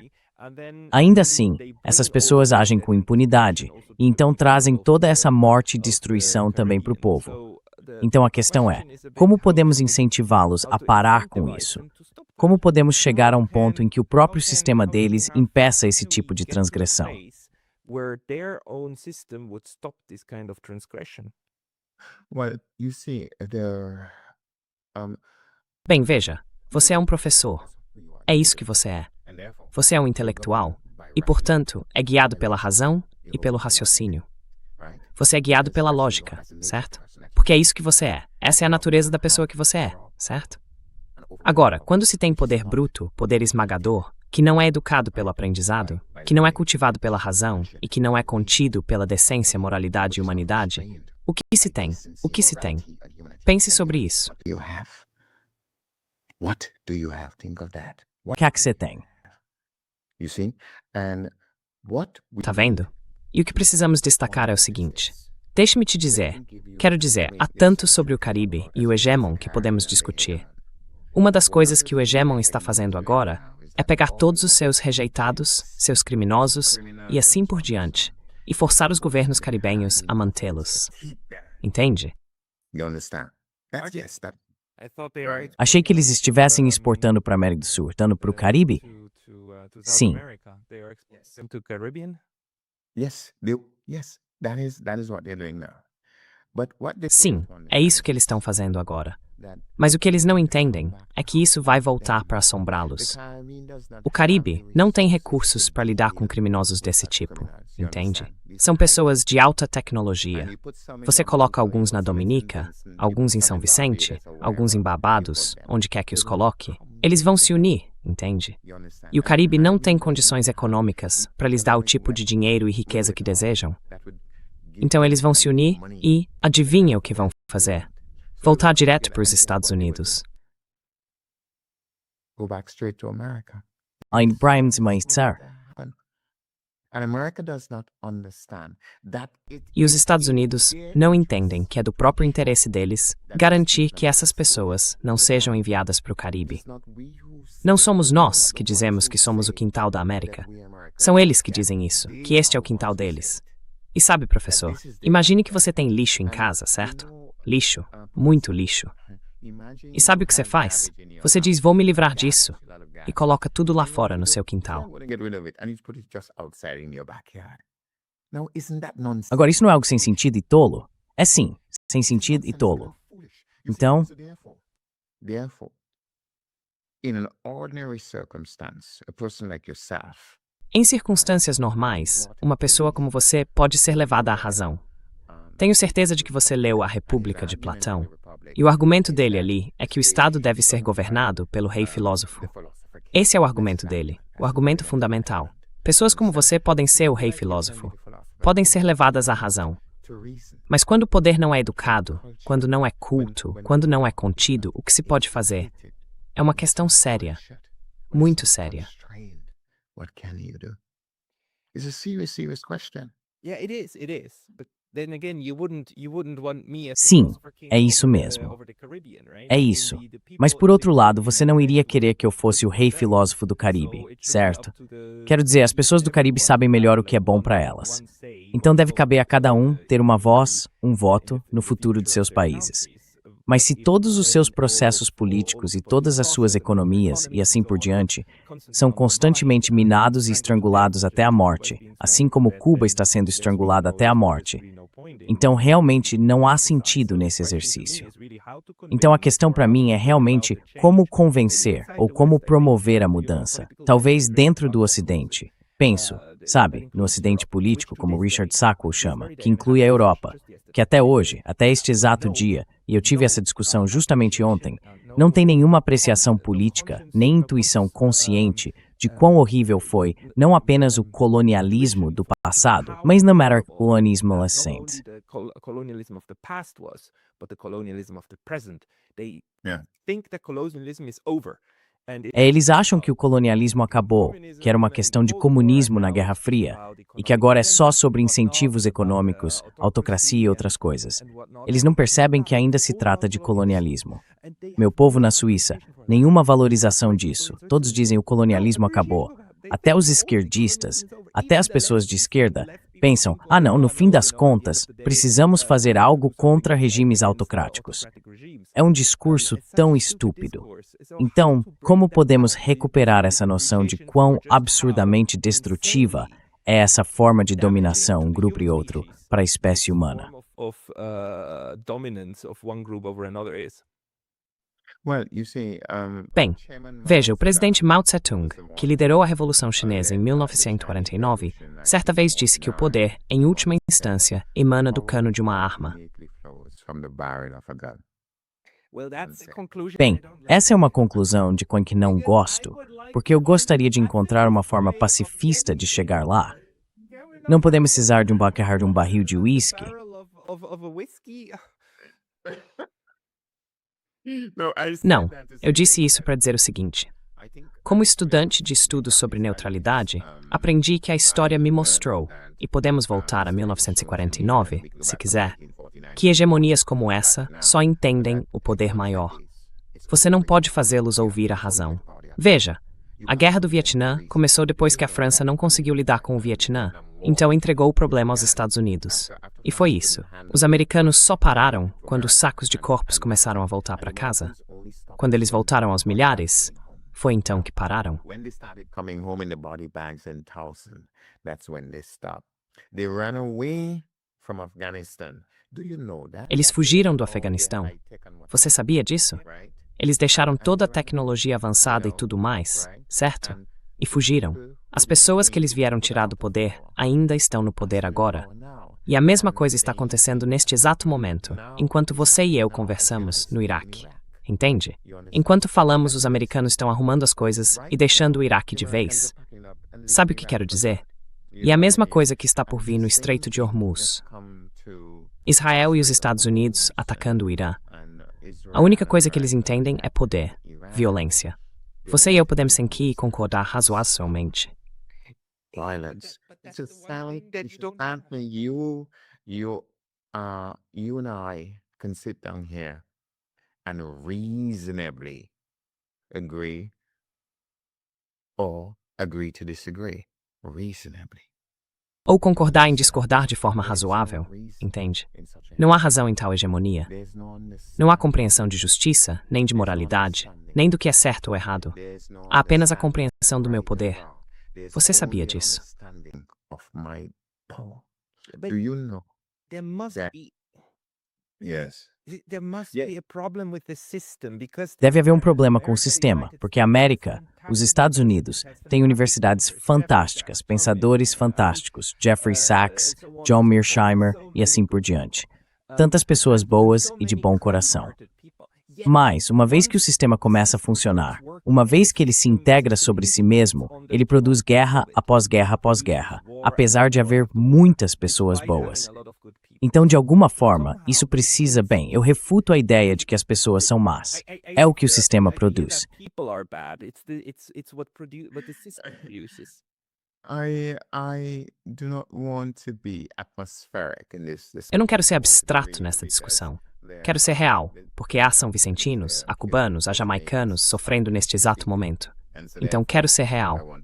S1: Ainda assim, essas pessoas agem com impunidade, e então trazem toda essa morte e destruição também para o povo. Então a questão é, como podemos incentivá-los a parar com isso? Como podemos chegar a um ponto em que o próprio sistema deles impeça esse tipo de transgressão?
S3: Well, you see,
S4: Bem, veja, você é um professor. É isso que você é. Você é um intelectual e, portanto, é guiado pela razão e pelo raciocínio. Você é guiado pela lógica, certo? Porque é isso que você é. Essa é a natureza da pessoa que você é, certo? Agora, quando se tem poder bruto, poder esmagador, que não é educado pelo aprendizado, que não é cultivado pela razão e que não é contido pela decência, moralidade e humanidade, o que se tem? O que se tem? Pense sobre isso.
S3: you have. What do you have? Think of that.
S1: O que é que você tem?
S3: You see? And what we
S4: Tá vendo? E o que precisamos destacar é o seguinte. Deixe-me te dizer, quero dizer, há tanto sobre o Caribe e o hegemon que podemos discutir. Uma das coisas que o hegemon está fazendo agora é pegar todos os seus rejeitados, seus criminosos e assim por diante, e forçar os governos caribenhos a mantê-los. Entende?
S3: you understand? Yes, that
S1: Achei que eles estivessem exportando para a América do Sul, exportando para o Caribe? Sim.
S3: yes, that is what they're doing now. But what they
S4: Sim, é isso que eles estão fazendo agora. Mas o que eles não entendem é que isso vai voltar para assombrá-los. O Caribe não tem recursos para lidar com criminosos desse tipo, entende? São pessoas de alta tecnologia. Você coloca alguns na Dominica, alguns em São Vicente, alguns em Barbados, onde quer que os coloque. Eles vão se unir, entende? E o Caribe não tem condições econômicas para lhes dar o tipo de dinheiro e riqueza que desejam. Então eles vão se unir e, adivinha o que vão fazer? Voltar direto para os Estados Unidos.
S3: go back straight to America.
S1: Ein Brian Meister.
S4: E os Estados Unidos não entendem que é do próprio interesse deles garantir que essas pessoas não sejam enviadas para o Caribe. Não somos nós que dizemos que somos o quintal da América. São eles que dizem isso, que este é o quintal deles. E sabe, professor, imagine que você tem lixo em casa, certo? Lixo, muito lixo. E sabe o que você faz? Você diz, vou me livrar disso, e coloca tudo lá fora no seu quintal.
S1: Agora, isso não é algo sem sentido e tolo? É sim, sem sentido e tolo. Então,
S4: em circunstâncias normais, uma pessoa como você pode ser levada à razão. Tenho certeza de que você leu A República de Platão, e o argumento dele ali é que o Estado deve ser governado pelo rei filósofo. Esse é o argumento dele, o argumento fundamental. Pessoas como você podem ser o rei filósofo, podem ser levadas à razão. Mas quando o poder não é educado, quando não é culto, quando não é contido, o que se pode fazer? É uma questão séria, muito séria.
S1: sim, é isso mesmo. É isso. Mas por outro lado, você não iria querer que eu fosse o rei filósofo do Caribe, certo? Quero dizer, as pessoas do Caribe sabem melhor o que é bom para elas. Então deve caber a cada um ter uma voz, um voto, no futuro de seus países. Mas se todos os seus processos políticos e todas as suas economias, e assim por diante, são constantemente minados e estrangulados até a morte, assim como Cuba está sendo estrangulada até a morte, então realmente não há sentido nesse exercício. Então a questão para mim é realmente como convencer ou como promover a mudança, talvez dentro do Ocidente. Penso, sabe, no Ocidente político, como Richard Sacco o chama, que inclui a Europa, que até hoje, até este exato dia, e eu tive essa discussão justamente ontem, não tem nenhuma apreciação política, nem intuição consciente de quão horrível foi não apenas o colonialismo do passado, mas no matter colonialismo recente. Eles acham que o colonialismo acabou, que era uma questão de comunismo na Guerra Fria, e que agora é só sobre incentivos econômicos, autocracia e outras coisas. Eles não percebem que ainda se trata de colonialismo. Meu povo na Suíça, nenhuma valorização disso. Todos dizem o colonialismo acabou. Até os esquerdistas, até as pessoas de esquerda, pensam, não, no fim das contas, precisamos fazer algo contra regimes autocráticos. É um discurso tão estúpido. Então, como podemos recuperar essa noção de quão absurdamente destrutiva é essa forma de dominação, um grupo e outro, para a espécie humana?
S4: Bem, veja, o presidente Mao Tse-tung, que liderou a Revolução Chinesa em 1949, certa vez disse que o poder, em última instância, emana do cano de uma arma.
S1: Bem, essa é uma conclusão de com que não gosto, porque eu gostaria de encontrar uma forma pacifista de chegar lá. Não podemos precisar de um barril de uísque.
S4: Não, eu disse isso para dizer o seguinte. Como estudante de estudos sobre neutralidade, aprendi que a história me mostrou, e podemos voltar a 1949, se quiser, que hegemonias como essa só entendem o poder maior. Você não pode fazê-los ouvir a razão. Veja, a Guerra do Vietnã começou depois que a França não conseguiu lidar com o Vietnã, então entregou o problema aos Estados Unidos. E foi isso. Os americanos só pararam quando os sacos de corpos começaram a voltar para casa. Quando eles voltaram aos milhares, foi então que pararam. Eles fugiram do Afeganistão. Você sabia disso? Eles deixaram toda a tecnologia avançada e tudo mais, certo? E fugiram. As pessoas que eles vieram tirar do poder ainda estão no poder agora. E a mesma coisa está acontecendo neste exato momento, enquanto você e eu conversamos no Iraque. Entende? Enquanto falamos, os americanos estão arrumando as coisas e deixando o Iraque de vez. Sabe o que quero dizer? E a mesma coisa que está por vir no Estreito de Hormuz. Israel e os Estados Unidos atacando o Irã. A única coisa que eles entendem é poder, violência. Você e eu podemos aqui concordar razoavelmente.
S3: It's
S2: That's
S3: a
S2: the one
S3: sound.
S2: thing that
S3: It's
S2: you
S3: a
S2: don't
S3: sound
S2: have.
S3: when you and I can sit down here and reasonably agree or agree to disagree. Reasonably.
S4: Ou concordar em discordar de forma razoável, entende? Não há razão em tal hegemonia. Não há compreensão de justiça, nem de moralidade, nem do que é certo ou errado. Há apenas a compreensão do meu poder. Você sabia disso?
S2: But
S3: Do you know
S2: there must
S3: that?
S2: be
S3: Yes.
S2: there must
S3: Yeah.
S2: be a problem with the system because
S1: Deve haver um problema com o sistema, porque a América, os Estados Unidos, têm universidades fantásticas, pensadores fantásticos, Jeffrey Sachs, John Mearsheimer e assim por diante. Tantas pessoas boas e de bom coração. Mas, uma vez que o sistema começa a funcionar, uma vez que ele se integra sobre si mesmo, ele produz guerra após guerra após guerra, apesar de haver muitas pessoas boas. Então, de alguma forma, isso precisa, bem, eu refuto a ideia de que as pessoas são más. É o que o sistema produz.
S3: I do not want to be atmospheric in this
S4: Eu não quero ser abstrato nesta discussão. Quero ser real, porque há são vicentinos, há cubanos, há jamaicanos sofrendo neste exato momento. Então quero ser real.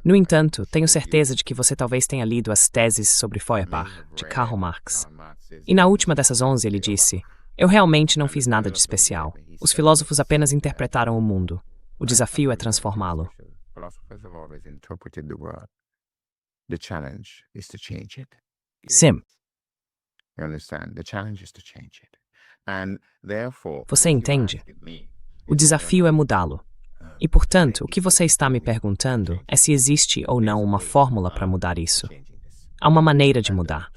S4: No entanto, tenho certeza de que você talvez tenha lido as teses sobre Feuerbach, de Karl Marx. E na última dessas 11 ele disse: eu realmente não fiz nada de especial. Os filósofos apenas interpretaram o mundo. O desafio é transformá-lo.
S1: Sim.
S4: Você entende? O desafio é mudá-lo. E, portanto, o que você está me perguntando é se existe ou não uma fórmula para mudar isso. Há uma maneira de mudar.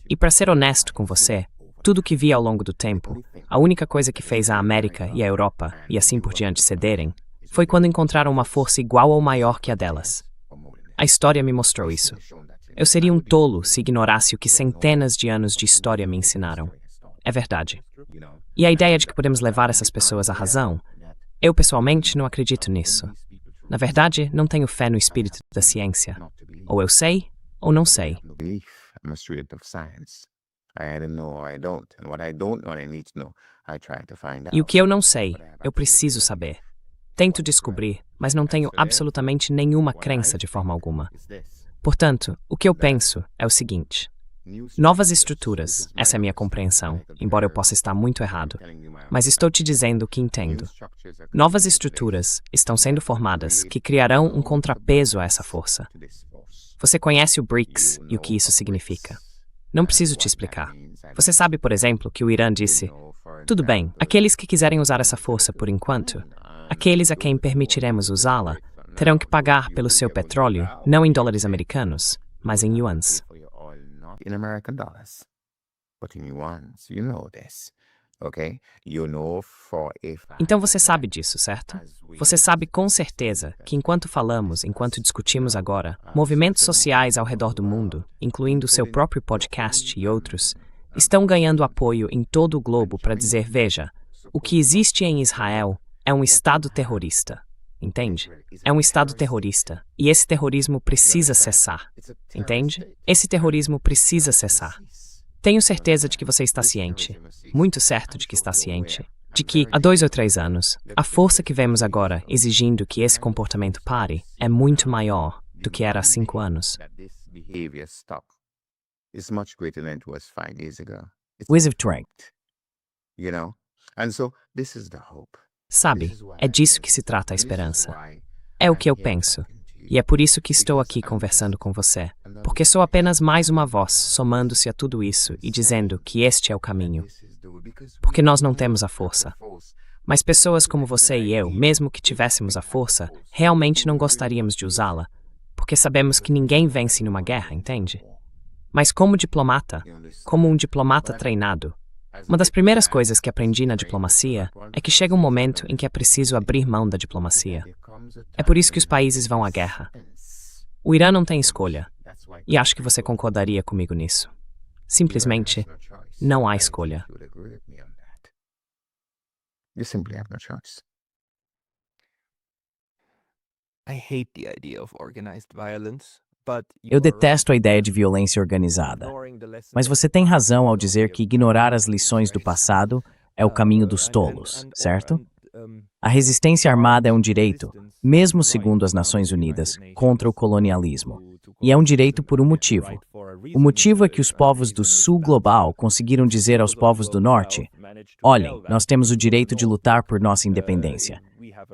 S4: E, para ser honesto com você, tudo que vi ao longo do tempo, a única coisa que fez a América e a Europa, e assim por diante, cederem, foi quando encontraram uma força igual ou maior que a delas. A história me mostrou isso. Eu seria um tolo se ignorasse o que centenas de anos de história me ensinaram. É verdade. E a ideia de que podemos levar essas pessoas à razão, eu pessoalmente não acredito nisso. Na verdade, não tenho fé no espírito da ciência. Ou eu sei, ou não sei. E o que eu não sei, eu preciso saber. Tento descobrir, mas não tenho absolutamente nenhuma crença de forma alguma. Portanto, o que eu penso é o seguinte: novas estruturas, essa é a minha compreensão, embora eu possa estar muito errado, mas estou te dizendo o que entendo. Novas estruturas estão sendo formadas que criarão um contrapeso a essa força. Você conhece o BRICS e o que isso significa. Não preciso te explicar. Você sabe, por exemplo, que o Irã disse: tudo bem, aqueles que quiserem usar essa força por enquanto, aqueles a quem permitiremos usá-la, terão que pagar pelo seu petróleo, não em dólares americanos, mas em yuans.
S3: In American dollars, but in yuans, you know this, okay? You know for a fact.
S4: Então você sabe disso, certo? Você sabe com certeza que enquanto falamos, enquanto discutimos agora, movimentos sociais ao redor do mundo, incluindo seu próprio podcast e outros, estão ganhando apoio em todo o globo para dizer: veja, o que existe em Israel é um Estado terrorista. Entende? É um Estado terrorista. E esse terrorismo precisa cessar. Entende? Esse terrorismo precisa cessar. Tenho certeza de que você está ciente, muito certo de que está ciente, de que, há 2 ou 3 anos, a força que vemos agora exigindo que esse comportamento pare é muito maior do que era há 5 anos.
S1: Wiz of Trank.
S3: You know? And so this is the hope.
S4: Sabe, é disso que se trata a esperança. É o que eu penso. E é por isso que estou aqui conversando com você. Porque sou apenas mais uma voz somando-se a tudo isso e dizendo que este é o caminho. Porque nós não temos a força. Mas pessoas como você e eu, mesmo que tivéssemos a força, realmente não gostaríamos de usá-la. Porque sabemos que ninguém vence numa guerra, entende? Mas como diplomata, como um diplomata treinado, uma das primeiras coisas que aprendi na diplomacia é que chega um momento em que é preciso abrir mão da diplomacia. É por isso que os países vão à guerra. O Irã não tem escolha, e acho que você concordaria comigo nisso. Simplesmente, não há escolha.
S3: You simply have no choice.
S2: I hate the idea of organized violence,
S1: Eu detesto a ideia de violência organizada. Mas você tem razão ao dizer que ignorar as lições do passado é o caminho dos tolos, certo? A resistência armada é um direito, mesmo segundo as Nações Unidas, contra o colonialismo. E é um direito por um motivo. O motivo é que os povos do sul global conseguiram dizer aos povos do norte: olhem, nós temos o direito de lutar por nossa independência.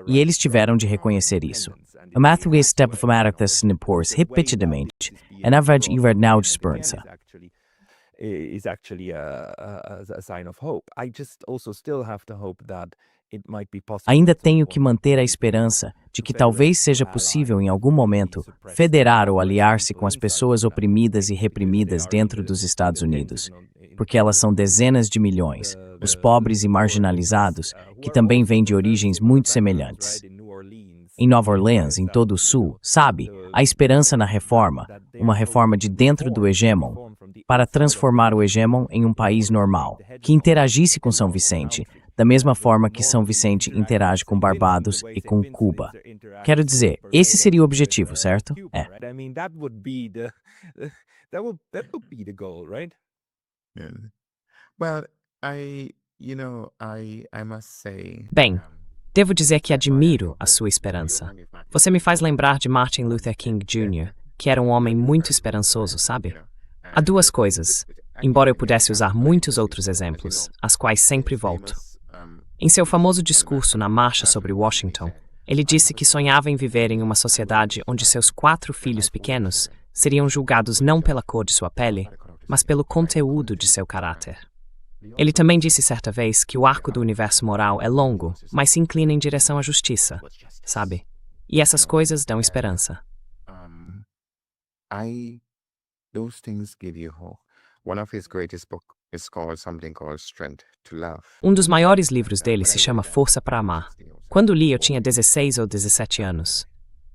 S1: E eles tiveram de reconhecer isso. A Matthew Step Famaraktas Nipors repetidamente, e na verdade now de esperança.
S2: Is actually a sign of hope. I just also still have to hope that it might be possible.
S1: Ainda tenho que manter a esperança de que talvez seja possível em algum momento federar ou aliar-se com as pessoas oprimidas e reprimidas dentro dos Estados Unidos, porque elas são dezenas de milhões, os pobres e marginalizados, que também vêm de origens muito semelhantes. Em Nova Orleans, em todo o sul, sabe, há esperança na reforma, uma reforma de dentro do hegemon, para transformar o hegemon em um país normal, que interagisse com São Vicente, da mesma forma que São Vicente interage com Barbados e com Cuba. Quero dizer, esse seria o objetivo, certo? É.
S4: Bem, devo dizer que admiro a sua esperança. Você me faz lembrar de Martin Luther King Jr., que era um homem muito esperançoso, sabe? Há duas coisas, embora eu pudesse usar muitos outros exemplos, às quais sempre volto. Em seu famoso discurso na Marcha sobre Washington, ele disse que sonhava em viver em uma sociedade onde seus 4 filhos pequenos seriam julgados não pela cor de sua pele, mas pelo conteúdo de seu caráter. Ele também disse certa vez que o arco do universo moral é longo, mas se inclina em direção à justiça, sabe? E essas coisas dão esperança.
S3: Those things give you hope. One of his greatest books is called something called Strength to Love.
S4: Um dos maiores livros dele se chama Força para Amar. Quando li, eu tinha 16 ou 17 anos.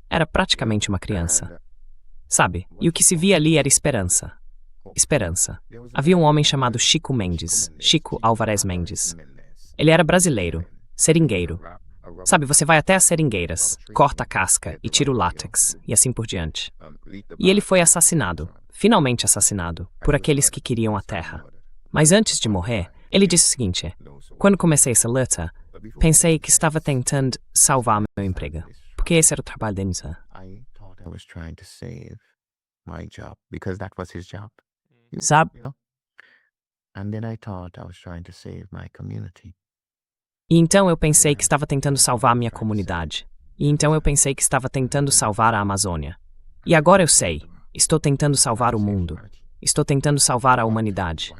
S4: Era praticamente uma criança. Sabe, e o que se via ali era esperança. Esperança. Havia um homem chamado Chico Mendes, Chico Álvares Mendes. Ele era brasileiro, seringueiro. Sabe, você vai até as seringueiras, corta a casca e tira o látex, e assim por diante. E ele foi assassinado, finalmente assassinado, por aqueles que queriam a terra. Mas antes de morrer, ele disse o seguinte: quando comecei essa luta, pensei que estava tentando salvar meu emprego, porque esse era o trabalho dele.
S1: Sabe?
S4: E então eu pensei que estava tentando salvar minha comunidade. E então eu pensei que estava tentando salvar a Amazônia. E agora eu sei. Estou tentando salvar o mundo. Estou tentando salvar a humanidade.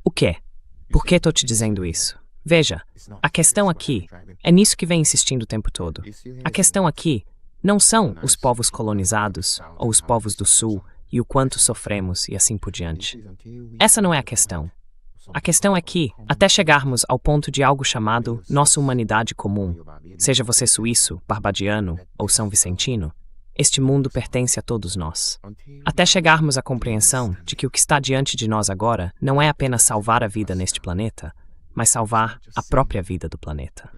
S4: O quê? Por que estou te dizendo isso? Veja, a questão aqui é nisso que vem insistindo o tempo todo. A questão aqui não são os povos colonizados ou os povos do Sul e o quanto sofremos e assim por diante. Essa não é a questão. A questão é que, até chegarmos ao ponto de algo chamado nossa humanidade comum, seja você suíço, barbadiano ou são vicentino, este mundo pertence a todos nós. Até chegarmos à compreensão de que o que está diante de nós agora não é apenas salvar a vida neste planeta, mas salvar a própria vida do planeta.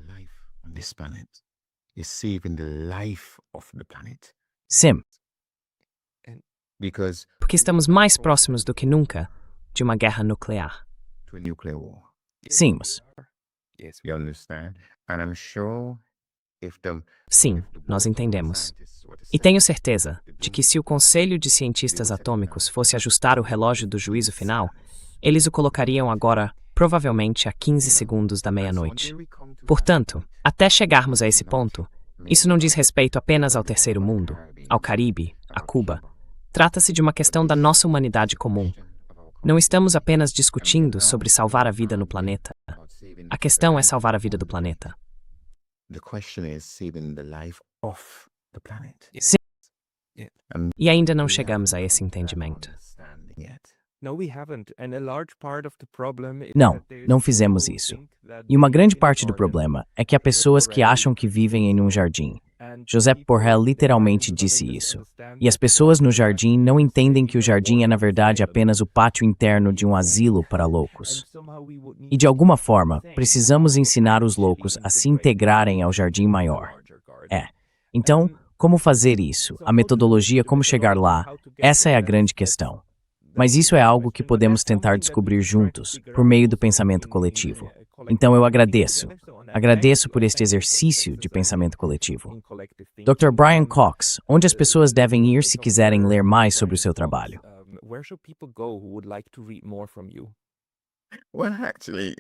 S1: Sim.
S4: Porque estamos mais próximos do que nunca de uma guerra nuclear.
S1: Sim, mas...
S4: Sim, nós entendemos. E tenho certeza de que se o Conselho de Cientistas Atômicos fosse ajustar o relógio do juízo final, eles o colocariam agora, provavelmente a 15 segundos da meia-noite. Portanto, até chegarmos a esse ponto, isso não diz respeito apenas ao terceiro mundo, ao Caribe, a Cuba. Trata-se de uma questão da nossa humanidade comum. Não estamos apenas discutindo sobre salvar a vida no planeta. A questão é salvar a vida do planeta.
S1: Sim.
S4: E ainda não chegamos a esse entendimento.
S1: Não, não fizemos isso. E uma grande parte do problema é que há pessoas que acham que vivem em um jardim. Josep Borrell literalmente disse isso. E as pessoas no jardim não entendem que o jardim é na verdade apenas o pátio interno de um asilo para loucos. E de alguma forma, precisamos ensinar os loucos a se integrarem ao jardim maior. Então, Como fazer isso? A metodologia, como chegar lá? Essa é a grande questão. Mas isso é algo que podemos tentar descobrir juntos, por meio do pensamento coletivo. Então eu agradeço. Agradeço por este exercício de pensamento coletivo. Dr. Brian Cox, onde as pessoas devem ir se quiserem ler mais sobre o seu trabalho?
S2: Where should people go who would like to read more from you?
S3: Well, actually,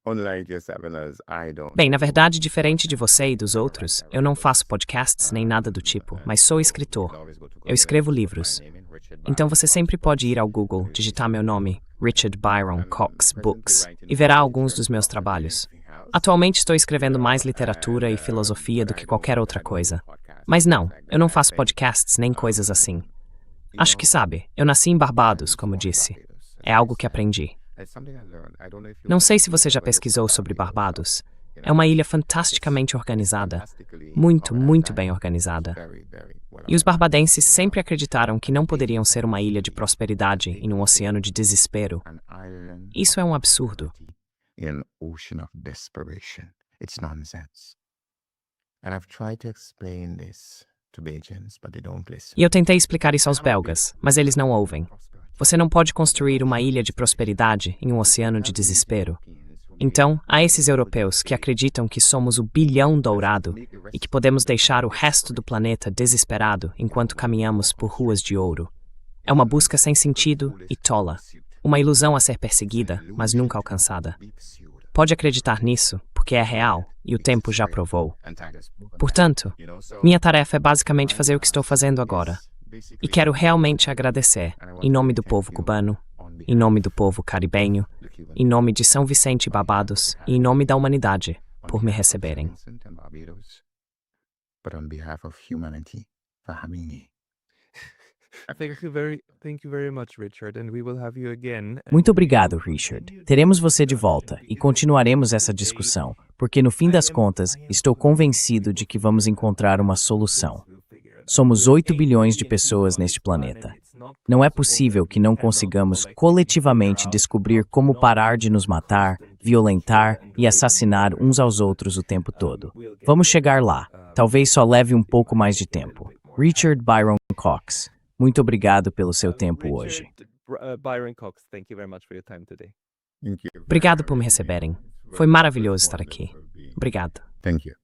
S3: unlike your seminars, I don't.
S4: Bem, na verdade, diferente de você e dos outros, eu não faço podcasts nem nada do tipo, mas sou escritor. Eu escrevo livros. Então você sempre pode ir ao Google, digitar meu nome, Richard Byron Cox Books, e verá alguns dos meus trabalhos. Atualmente estou escrevendo mais literatura e filosofia do que qualquer outra coisa. Mas não, eu não faço podcasts nem coisas assim. Acho que sabe, eu nasci em Barbados, como disse. É algo que aprendi. Não sei se você já pesquisou sobre Barbados. É uma ilha fantasticamente organizada. Muito, muito bem organizada. E os barbadenses sempre acreditaram que não poderiam ser uma ilha de prosperidade em um oceano de desespero. Isso é um absurdo.
S3: In ocean of desperation. It's nonsense. And I've tried to explain this to Belgians, but they don't listen.
S4: E eu tentei explicar isso aos belgas, mas eles não ouvem. Você não pode construir uma ilha de prosperidade em um oceano de desespero. Então, há esses europeus que acreditam que somos o bilhão dourado e que podemos deixar o resto do planeta desesperado enquanto caminhamos por ruas de ouro. É uma busca sem sentido e tola. Uma ilusão a ser perseguida, mas nunca alcançada. Pode acreditar nisso, porque é real e o tempo já provou. Portanto, minha tarefa é basicamente fazer o que estou fazendo agora. E quero realmente agradecer, em nome do povo cubano, em nome do povo caribenho, em nome de São Vicente e Barbados e em nome da humanidade, por me receberem.
S3: But on behalf of humanity, for having me.
S2: Thank you very much, Richard, and we will have you again.
S1: Muito obrigado, Richard. Teremos você de volta e continuaremos essa discussão, porque no fim das contas, estou convencido de que vamos encontrar uma solução. Somos 8 bilhões de pessoas neste planeta. Não é possível que não consigamos coletivamente descobrir como parar de nos matar, violentar e assassinar uns aos outros o tempo todo. Vamos chegar lá. Talvez só leve um pouco mais de tempo. Richard Byron Cox. Muito obrigado pelo seu tempo hoje.
S2: Byron Cox, thank you very much for your time today.
S3: Thank you.
S4: Obrigado por me receberem. Foi maravilhoso estar aqui. Obrigado.
S3: Thank you.